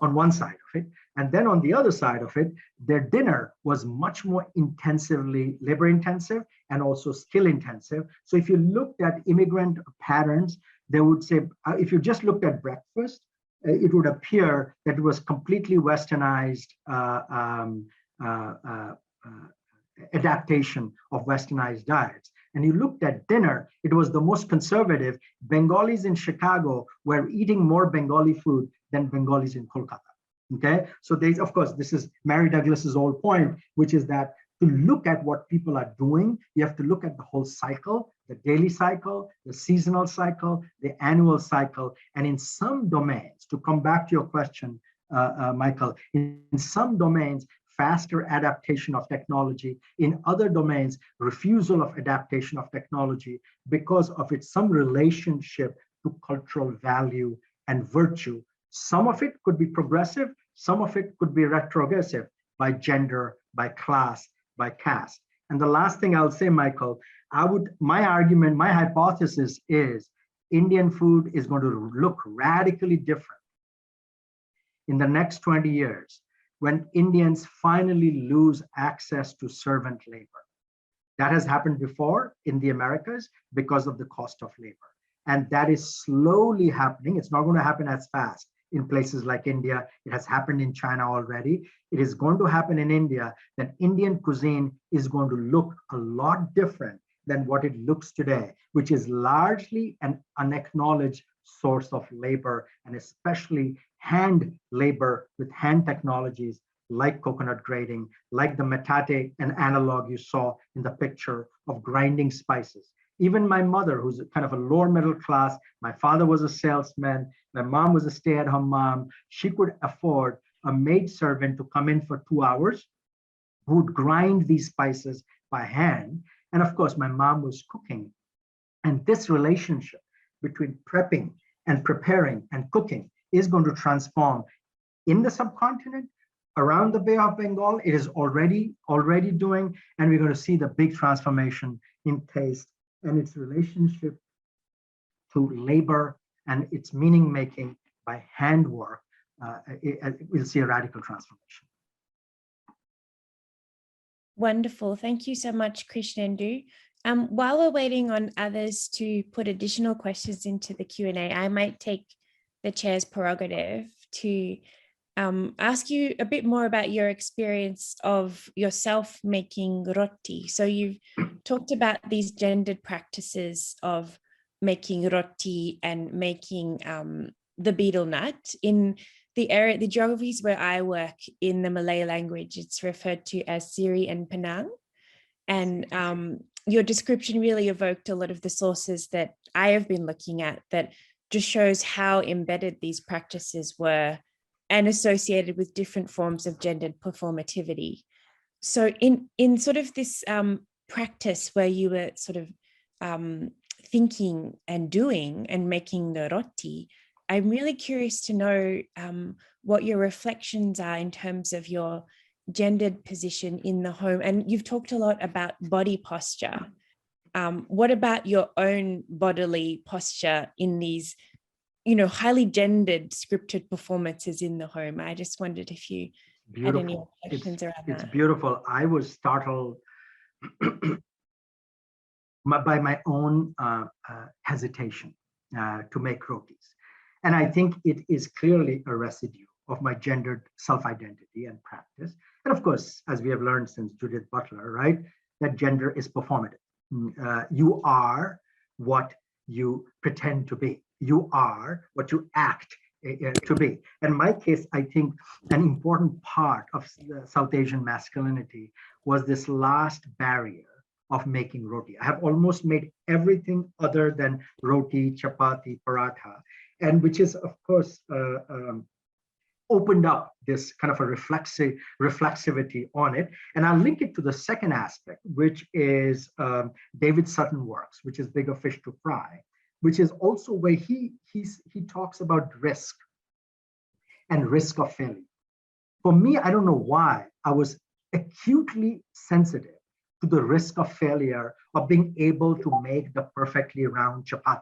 on one side of it. And then on the other side of it, their dinner was much more intensively labor intensive and also skill intensive. So if you looked at immigrant patterns, they would say, if you just looked at breakfast, it would appear that it was completely westernized adaptation of westernized diets. And you looked at dinner, it was the most conservative. Bengalis in Chicago were eating more Bengali food than Bengalis in Kolkata. Okay, so there's, of course, this is Mary Douglas's old point, which is that to look at what people are doing, you have to look at the whole cycle, the daily cycle, the seasonal cycle, the annual cycle. And in some domains, to come back to your question, Michael, in some domains, faster adaptation of technology, in other domains, refusal of adaptation of technology because of its some relationship to cultural value and virtue. Some of it could be progressive, some of it could be retrogressive by gender, by class, by caste. And the last thing I'll say, Michael, my argument, my hypothesis is Indian food is going to look radically different in the next 20 years when Indians finally lose access to servant labor. That has happened before in the Americas because of the cost of labor. And that is slowly happening. It's not going to happen as fast in places like India. It has happened in China already. It is going to happen in India. That Indian cuisine is going to look a lot different than what it looks today, which is largely an unacknowledged source of labor, and especially hand labor with hand technologies like coconut grating, like the metate, an analog you saw in the picture of grinding spices. Even my mother, who's kind of a lower middle class, my father was a salesman, my mom was a stay-at-home mom, she could afford a maid servant to come in for 2 hours, who would grind these spices by hand. And of course, my mom was cooking. And this relationship between prepping and preparing and cooking is going to transform in the subcontinent, around the Bay of Bengal. It is already doing, and we're going to see the big transformation in taste and its relationship to labor and its meaning making by handwork. We'll see a radical transformation. Wonderful. Thank you so much, Krishnendu. While we're waiting on others to put additional questions into the Q&A, I might take the chair's prerogative to ask you a bit more about your experience of yourself making roti. So you've talked about these gendered practices of making roti and making the betel nut. In the geographies where I work in the Malay language, it's referred to as Siri and Penang. And your description really evoked a lot of the sources that I have been looking at that just shows how embedded these practices were and associated with different forms of gendered performativity. So in sort of this practice where you were sort of thinking and doing and making the roti, I'm really curious to know what your reflections are in terms of your gendered position in the home. And you've talked a lot about body posture. What about your own bodily posture in these, highly gendered scripted performances in the home? I just wondered if you had any reflections around that. It's beautiful. I was startled by my own hesitation to make rotis. And I think it is clearly a residue of my gendered self-identity and practice. And of course, as we have learned since Judith Butler, right, that gender is performative. You are what you pretend to be. You are what you act to be. In my case, I think an important part of South Asian masculinity was this last barrier of making roti. I have almost made everything other than roti, chapati, paratha, and which is, of course, opened up this kind of a reflexivity on it. And I'll link it to the second aspect, which is David Sutton works, which is Bigger Fish to Fry, which is also where he talks about risk and risk of failure. For me, I don't know why, I was acutely sensitive to the risk of failure of being able to make the perfectly round chapati.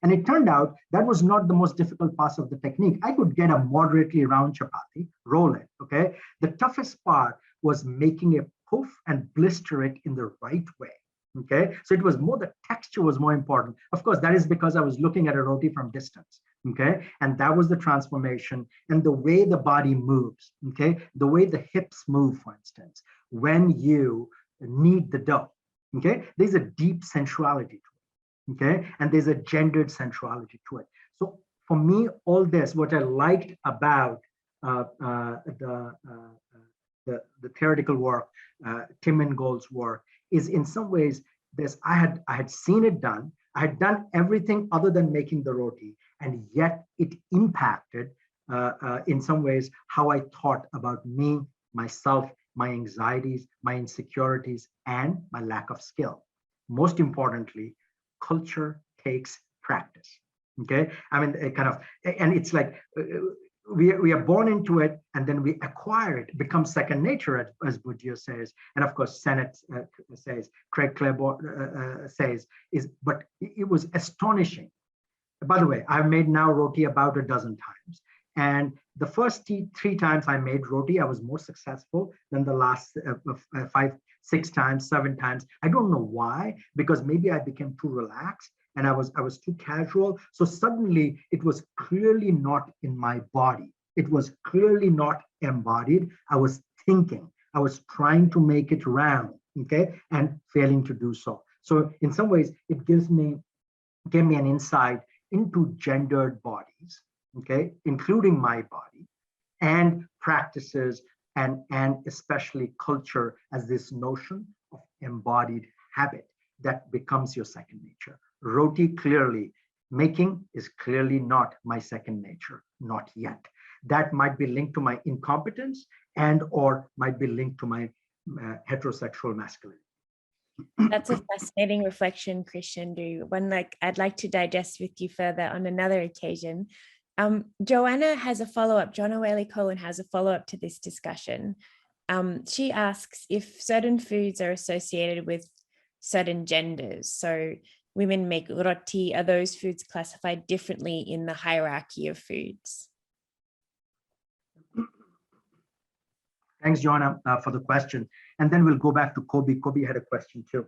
And it turned out that was not the most difficult part of the technique. I could get a moderately round chapati, roll it, okay? The toughest part was making it poof and blister it in the right way, okay? So it was more, the texture was more important. Of course, that is because I was looking at a roti from distance, okay? And that was the transformation, and the way the body moves, okay? The way the hips move, for instance, when you knead the dough, okay? There's a deep sensuality to it, okay? And there's a gendered sensuality to it. So for me, all this, what I liked about the theoretical work, Tim Ingold's work, is in some ways this, I had seen it done. I had done everything other than making the roti, and yet it impacted in some ways how I thought about me, myself, my anxieties, my insecurities, and my lack of skill. Most importantly, culture takes practice. Okay, I mean, it kind of, and it's like we are born into it, and then we acquire it, becomes second nature, as Bourdieu says, and of course Sennett says, Craig Claiborne says, but it was astonishing. By the way, I've made now roti about a dozen times. And the first three times I made roti, I was more successful than the last 5, 6 times, 7 times. I don't know why, because maybe I became too relaxed and I was too casual. So suddenly it was clearly not in my body. It was clearly not embodied. I was thinking, I was trying to make it round, okay, and failing to do so. So in some ways, it gave me an insight into gendered bodies, okay, including my body, and practices, and especially culture as this notion of embodied habit that becomes your second nature. Roti, clearly, making is clearly not my second nature, not yet. That might be linked to my incompetence and or might be linked to my heterosexual masculinity. That's a fascinating reflection, Krishnendu. One like I'd like to digest with you further on another occasion. Joanna has a follow-up. Joanna Whaley-Cohen has a follow-up to this discussion. She asks if certain foods are associated with certain genders. So women make roti. Are those foods classified differently in the hierarchy of foods? Thanks, Joanna, for the question. And then we'll go back to Kobe. Kobe had a question too.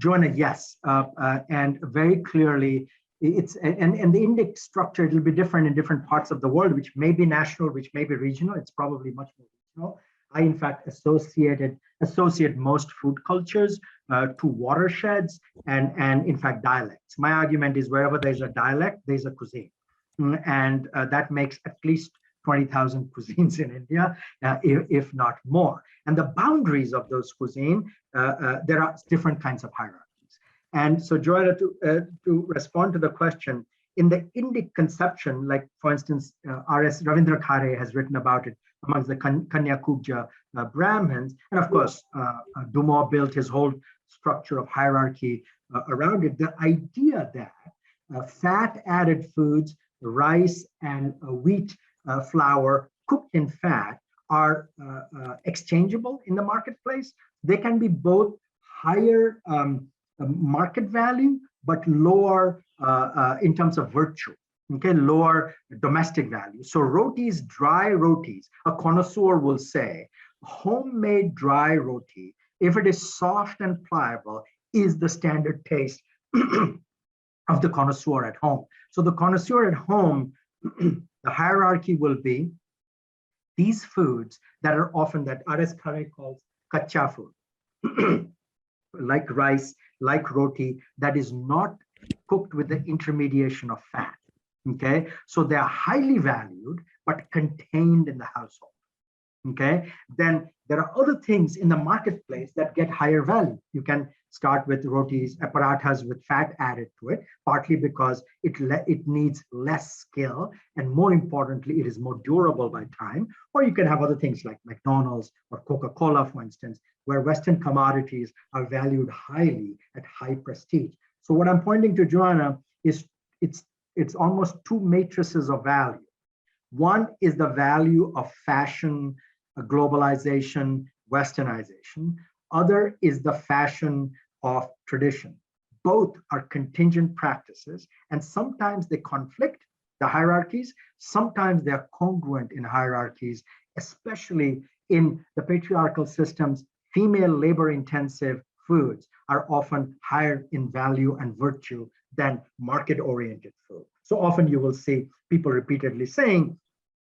Joanna, yes. And very clearly, it's and the Indic structure, it'll be different in different parts of the world, which may be national, which may be regional. It's probably much more regional. I, in fact, associate most food cultures to watersheds and in fact, dialects. My argument is wherever there's a dialect, there's a cuisine. And that makes at least 20,000 cuisines in India, if not more. And the boundaries of those cuisine, there are different kinds of hierarchies. And so, Joanna, to respond to the question, in the Indic conception, like for instance, R.S. Ravindra Khare has written about it amongst the Kanya Kubja Brahmins, and of course, Dumont built his whole structure of hierarchy around it. The idea that fat-added foods, rice and wheat flour cooked in fat are exchangeable in the marketplace. They can be both higher market value, but lower in terms of virtue, okay, lower domestic value. So rotis, dry rotis, a connoisseur will say, homemade dry roti, if it is soft and pliable, is the standard taste of the connoisseur at home. So the connoisseur at home, the hierarchy will be these foods that are often that R.S. Khare calls kacha food, like rice, like roti, that is not cooked with the intermediation of fat. Okay, so they are highly valued, but contained in the household. Okay, then there are other things in the marketplace that get higher value. You can start with rotis, parathas with fat added to it, partly because it needs less skill, and more importantly, it is more durable by time. Or you can have other things like McDonald's or Coca-Cola, for instance, where Western commodities are valued highly at high prestige. So what I'm pointing to, Joanna, is it's almost two matrices of value. One is the value of fashion, globalization, westernization. Other is the fashion of tradition. Both are contingent practices, and sometimes they conflict the hierarchies. Sometimes they are congruent in hierarchies, especially in the patriarchal systems. Female labor-intensive foods are often higher in value and virtue than market-oriented food. So often you will see people repeatedly saying,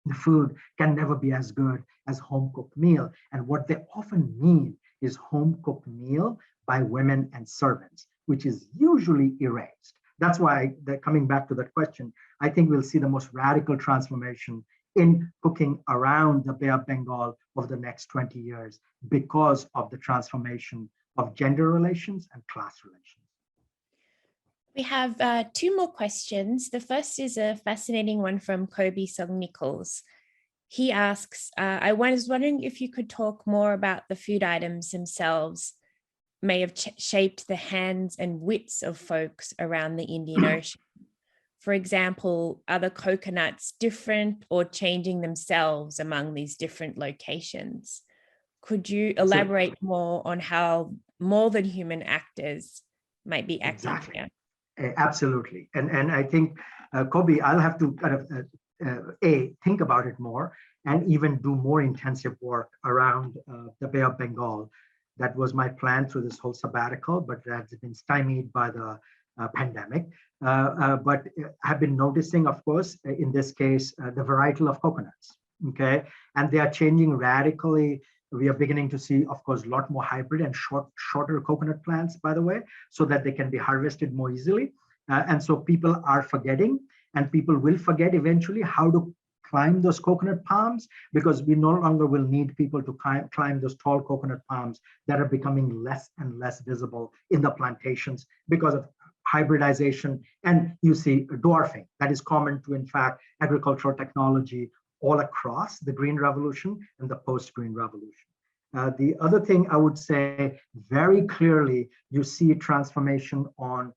the food can never be as good as home-cooked meal. And what they often mean is home-cooked meal by women and servants, which is usually erased. That's why, coming back to that question, I think we'll see the most radical transformation in cooking around the Bay of Bengal over the next 20 years because of the transformation of gender relations and class relations. We have two more questions. The first is a fascinating one from Kobe Song Nichols. He asks, I was wondering if you could talk more about the food items themselves may have shaped the hands and wits of folks around the Indian Ocean. For example, are the coconuts different or changing themselves among these different locations? Could you elaborate more on how more than human actors might be acting here? Absolutely. And I think, Kobe, I'll have to kind of, think about it more and even do more intensive work around the Bay of Bengal. That was my plan through this whole sabbatical, but that's been stymied by the pandemic. But I've been noticing, of course, in this case, the varietal of coconuts, okay? And they are changing radically. We are beginning to see, of course, a lot more hybrid and shorter coconut plants, by the way, so that they can be harvested more easily. And so people are forgetting, and people will forget eventually how to climb those coconut palms, because we no longer will need people to climb those tall coconut palms that are becoming less and less visible in the plantations because of hybridization. And you see dwarfing that is common to, in fact, agricultural technology all across the Green Revolution and the post-Green Revolution. The other thing I would say very clearly, you see transformation on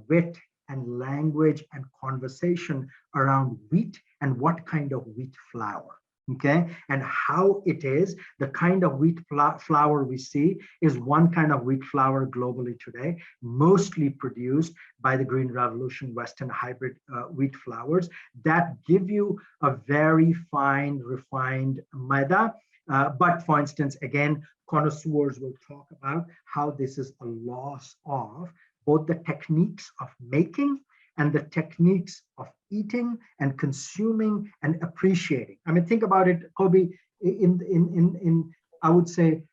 wit and language and conversation around wheat and what kind of wheat flour, okay? And how it is, the kind of wheat flour we see is one kind of wheat flour globally today, mostly produced by the Green Revolution, Western hybrid wheat flours that give you a very fine, refined maida. But for instance, again, connoisseurs will talk about how this is a loss of both the techniques of making and the techniques of eating and consuming and appreciating. I mean, think about it, Kobe, I would say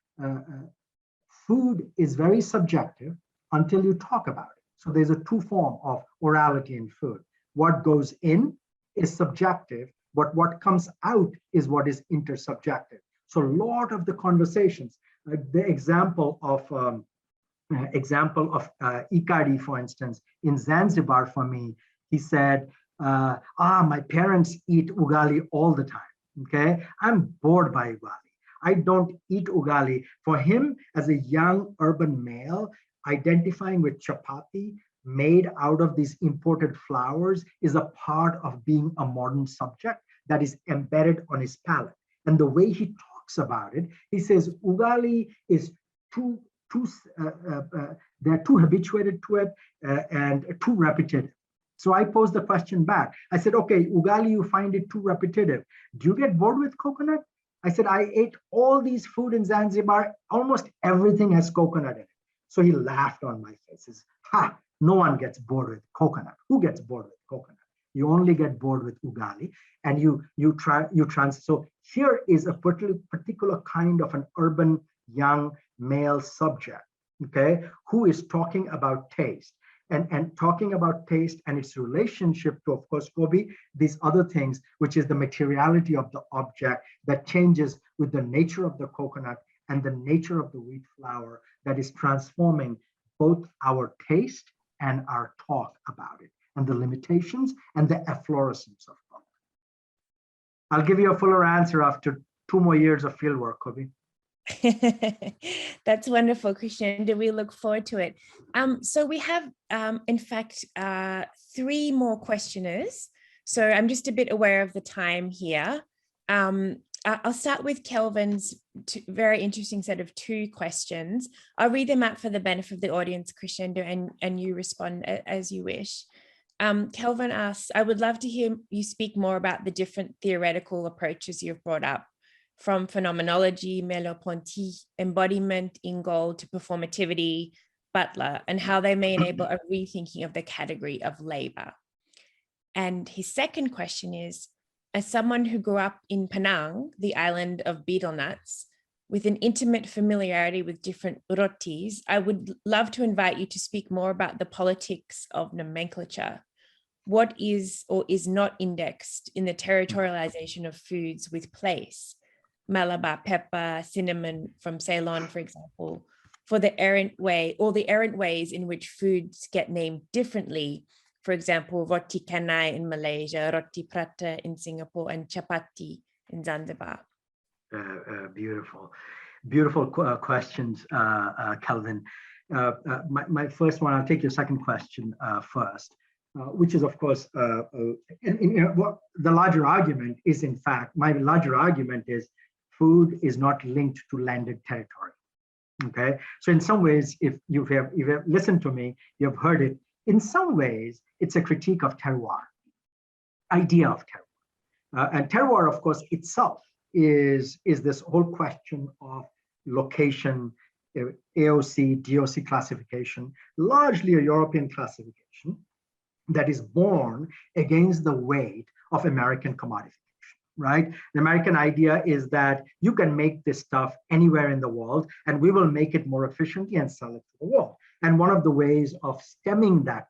food is very subjective until you talk about it. So there's a two form of orality in food. What goes in is subjective, but what comes out is what is intersubjective. So a lot of the conversations, the example of Ikari, for instance, in Zanzibar for me, he said, my parents eat ugali all the time, okay? I'm bored by ugali. I don't eat ugali. For him, as a young urban male, identifying with chapati made out of these imported flours is a part of being a modern subject that is embedded on his palate. And the way he talks about it, he says, ugali is they're too habituated to it and too repetitive. So I posed the question back. I said, okay, ugali, you find it too repetitive. Do you get bored with coconut? I said, I ate all these food in Zanzibar. Almost everything has coconut in it. So he laughed on my face. He says, ha, no one gets bored with coconut. Who gets bored with coconut? You only get bored with ugali, and you trans. So here is a particular kind of an urban young male subject, okay, who is talking about taste. and talking about taste and its relationship to, of course, Kobe, these other things, which is the materiality of the object that changes with the nature of the coconut and the nature of the wheat flour that is transforming both our taste and our talk about it, and the limitations and the efflorescence of both. I'll give you a fuller answer after 2 more years of fieldwork, Kobe. That's wonderful, Krishnendu. We look forward to it. So we have, in fact, 3 more questioners. So I'm just a bit aware of the time here. I'll start with Kelvin's very interesting set of 2 questions. I'll read them out for the benefit of the audience, Krishnendu, and you respond as you wish. Kelvin asks, I would love to hear you speak more about the different theoretical approaches you've brought up, from phenomenology, Merleau-Ponty, embodiment, Ingold, to performativity, Butler, and how they may enable a rethinking of the category of labor. And his second question is, as someone who grew up in Penang, the island of betel nuts, with an intimate familiarity with different rotis, I would love to invite you to speak more about the politics of nomenclature. What is or is not indexed in the territorialization of foods with place? Malabar pepper, cinnamon from Ceylon, for example, for the errant way, or the errant ways in which foods get named differently. For example, Roti Canai in Malaysia, Roti Prata in Singapore, and Chapati in Zanzibar. Beautiful questions, Kelvin. My first one, I'll take your second question first, which is, of course, what the larger argument is, in fact, my larger argument is food is not linked to landed territory. Okay, so in some ways, if you have listened to me, you have heard it. In some ways, it's a critique of terroir, idea of terroir. And terroir, of course, itself is this whole question of location, AOC, DOC classification, largely a European classification that is born against the weight of American commodification, right? The American idea is that you can make this stuff anywhere in the world, and we will make it more efficiently and sell it to the world. And one of the ways of stemming that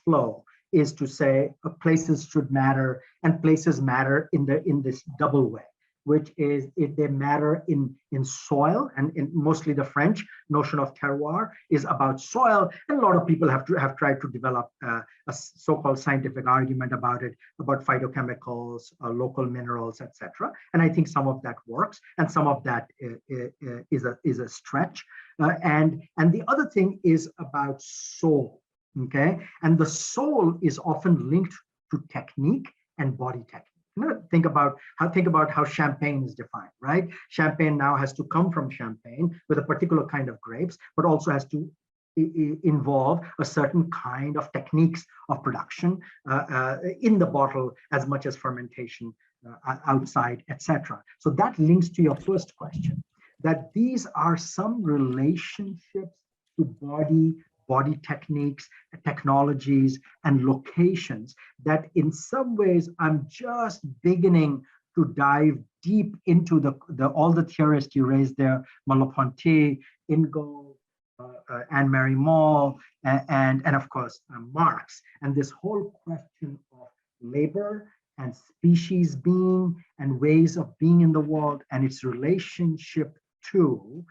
flow is to say places should matter, and places matter in this double way, which is if they matter in soil, and in mostly the French notion of terroir is about soil, and a lot of people have tried to develop a so-called scientific argument about it, about phytochemicals, local minerals, etc. And I think some of that works, and some of that is a stretch. And the other thing is about soul, okay? And the soul is often linked to technique and body technique. Think about how champagne is defined, right? Champagne now has to come from Champagne with a particular kind of grapes, but also has to involve a certain kind of techniques of production in the bottle, as much as fermentation outside, etc. So that links to your first question, that these are some relationships to body techniques, technologies, and locations that in some ways I'm just beginning to dive deep into all the theorists you raised there, Merleau-Ponty, Ingold, Anne-Marie Moll, and of course, Marx. And this whole question of labor and species being and ways of being in the world and its relationship to,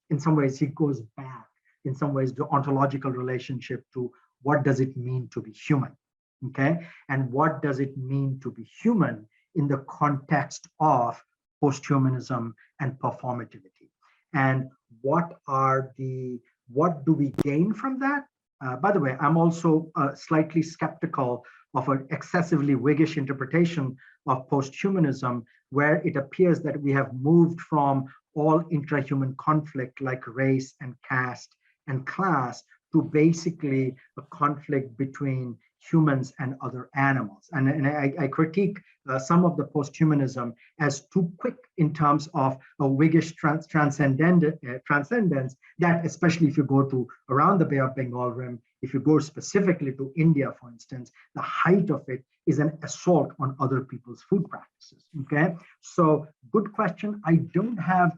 in some ways, it goes back, in some ways, the ontological relationship to what does it mean to be human, okay? And what does it mean to be human in the context of posthumanism and performativity? And what do we gain from that? By the way, I'm also slightly skeptical of an excessively Whiggish interpretation of posthumanism, where it appears that we have moved from all intrahuman conflict like race and caste and class to basically a conflict between humans and other animals. And I critique some of the posthumanism as too quick in terms of a Whiggish transcendence that, especially if you go to around the Bay of Bengal rim, if you go specifically to India, for instance, the height of it is an assault on other people's food practices, okay? So good question. I don't have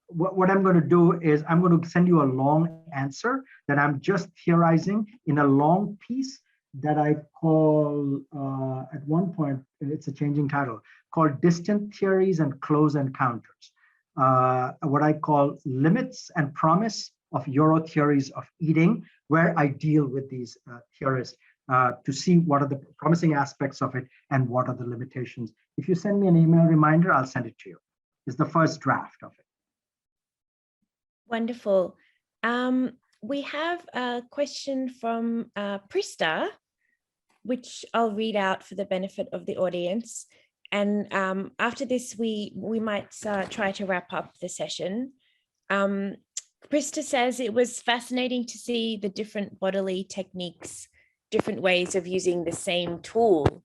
what I'm going to do is I'm going to send you a long answer that I'm just theorizing in a long piece that I call, at one point, it's a changing title, called Distant Theories and Close Encounters. What I call Limits and Promise of Euro Theories of Eating, where I deal with these theorists to see what are the promising aspects of it and what are the limitations. If you send me an email reminder, I'll send it to you. It's the first draft of it. Wonderful. We have a question from Prista, which I'll read out for the benefit of the audience. And after this, we might try to wrap up the session. Krista says it was fascinating to see the different bodily techniques, different ways of using the same tool.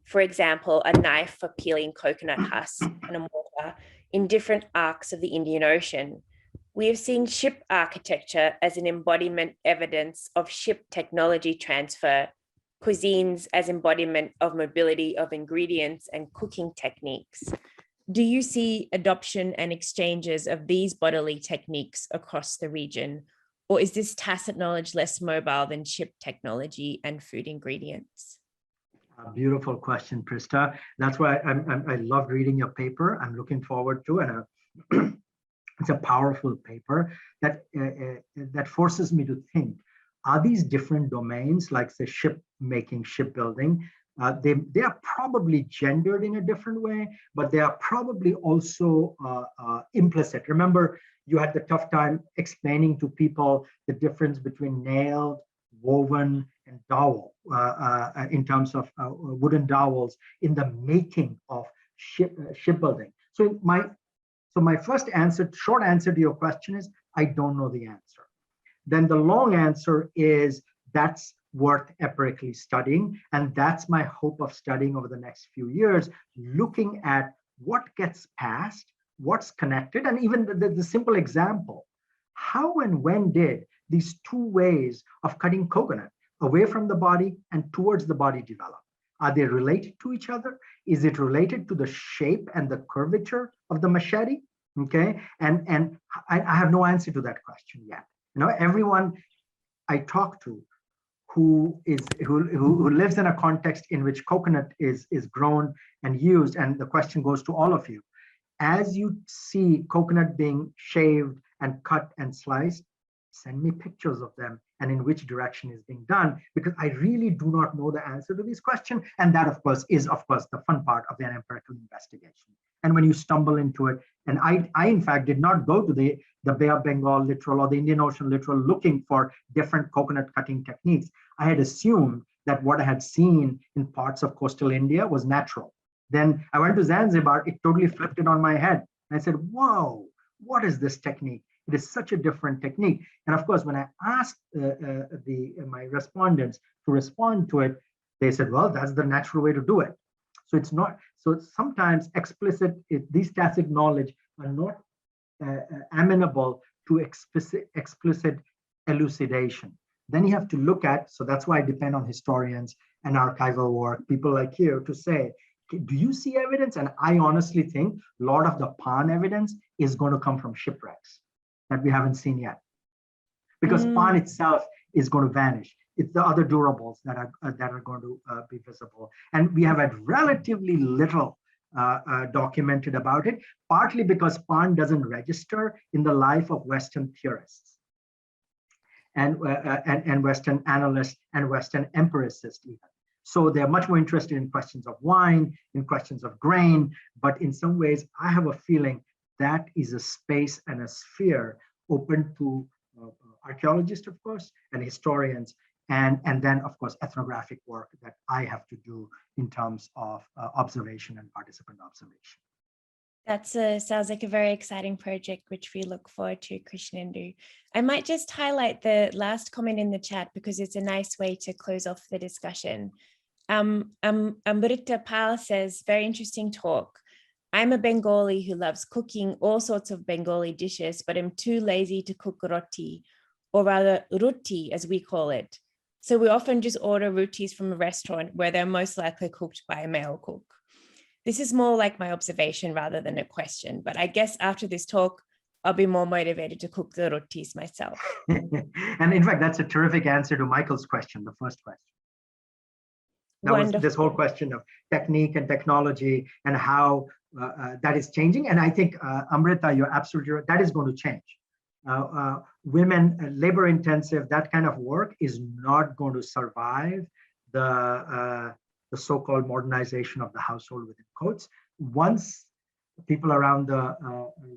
For example, a knife for peeling coconut husks and a mortar in different arcs of the Indian Ocean. We have seen ship architecture as an embodiment evidence of ship technology transfer, cuisines as embodiment of mobility of ingredients and cooking techniques. Do you see adoption and exchanges of these bodily techniques across the region? Or is this tacit knowledge less mobile than ship technology and food ingredients? A beautiful question, Prista. That's why I love reading your paper. I'm looking forward to it. It's a powerful paper that that forces me to think, are these different domains, like say ship making, shipbuilding, they are probably gendered in a different way, but they are probably also implicit. Remember, you had the tough time explaining to people the difference between nailed, woven, and dowel in terms of wooden dowels in the making of shipbuilding. So my first answer, short answer to your question is, I don't know the answer. Then the long answer is, that's worth empirically studying. And that's my hope of studying over the next few years, looking at what gets passed, what's connected, and even the simple example. How and when did these two ways of cutting coconut, away from the body and towards the body, develop? Are they related to each other? Is it related to the shape and the curvature of the machete? Okay, and I have no answer to that question yet. You know, everyone I talk to who lives in a context in which coconut is grown and used, and the question goes to all of you. As you see coconut being shaved and cut and sliced, send me pictures of them and in which direction is being done, because I really do not know the answer to this question. And that, of course, is the fun part of an empirical investigation. And when you stumble into it, and I in fact did not go to the Bay of Bengal littoral or the Indian Ocean littoral looking for different coconut cutting techniques. I had assumed that what I had seen in parts of coastal India was natural. Then I went to Zanzibar, it totally flipped it on my head. And I said, whoa, what is this technique? It is such a different technique. And of course, when I asked my respondents to respond to it, they said, well, that's the natural way to do it. So it's not, so sometimes these tacit knowledge are not amenable to explicit elucidation. Then you have to look at, so that's why I depend on historians and archival work, people like you, to say, do you see evidence? And I honestly think a lot of the pan evidence is going to come from shipwrecks that we haven't seen yet, because pan itself is going to vanish. It's the other durables that are going to be visible, and we have had relatively little documented about it, partly because pan doesn't register in the life of Western theorists and Western analysts and Western empiricists even. So they're much more interested in questions of wine, in questions of grain, but in some ways, I have a feeling that is a space and a sphere open to archaeologists, of course, and historians, and then, of course, ethnographic work that I have to do in terms of observation and participant observation. That sounds like a very exciting project, which we look forward to, Krishnendu. I might just highlight the last comment in the chat because it's a nice way to close off the discussion. Amrita Pal says, very interesting talk. I'm a Bengali who loves cooking all sorts of Bengali dishes, but am too lazy to cook roti, or rather roti as we call it. So we often just order rotis from a restaurant where they're most likely cooked by a male cook. This is more like my observation rather than a question, but I guess after this talk, I'll be more motivated to cook the rotis myself. And in fact, that's a terrific answer to Michael's question, the first question. That was this whole question of technique and technology and how that is changing. And I think, Amrita, you're absolutely right. That is going to change. Women, labor intensive, that kind of work is not going to survive the so-called modernization of the household within quotes. Once people around the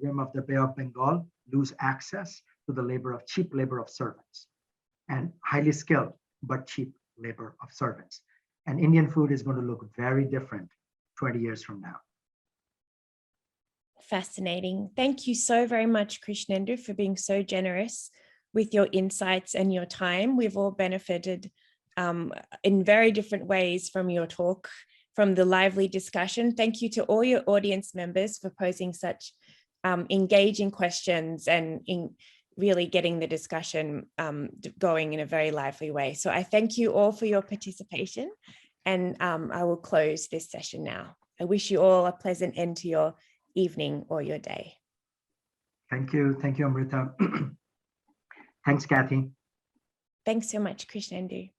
rim of the Bay of Bengal lose access to the labor of cheap labor of servants and highly skilled but cheap labor of servants. And Indian food is going to look very different 20 years from now. Fascinating. Thank you so very much, Krishnendu, for being so generous with your insights and your time. We've all benefited in very different ways from your talk, from the lively discussion. Thank you to all your audience members for posing such engaging questions and in really getting the discussion going in a very lively way. So I thank you all for your participation, and I will close this session now. I wish you all a pleasant end to your evening or your day. Thank you. Thank you, Amrita. Thanks, Kathy. Thanks so much, Krishnendu.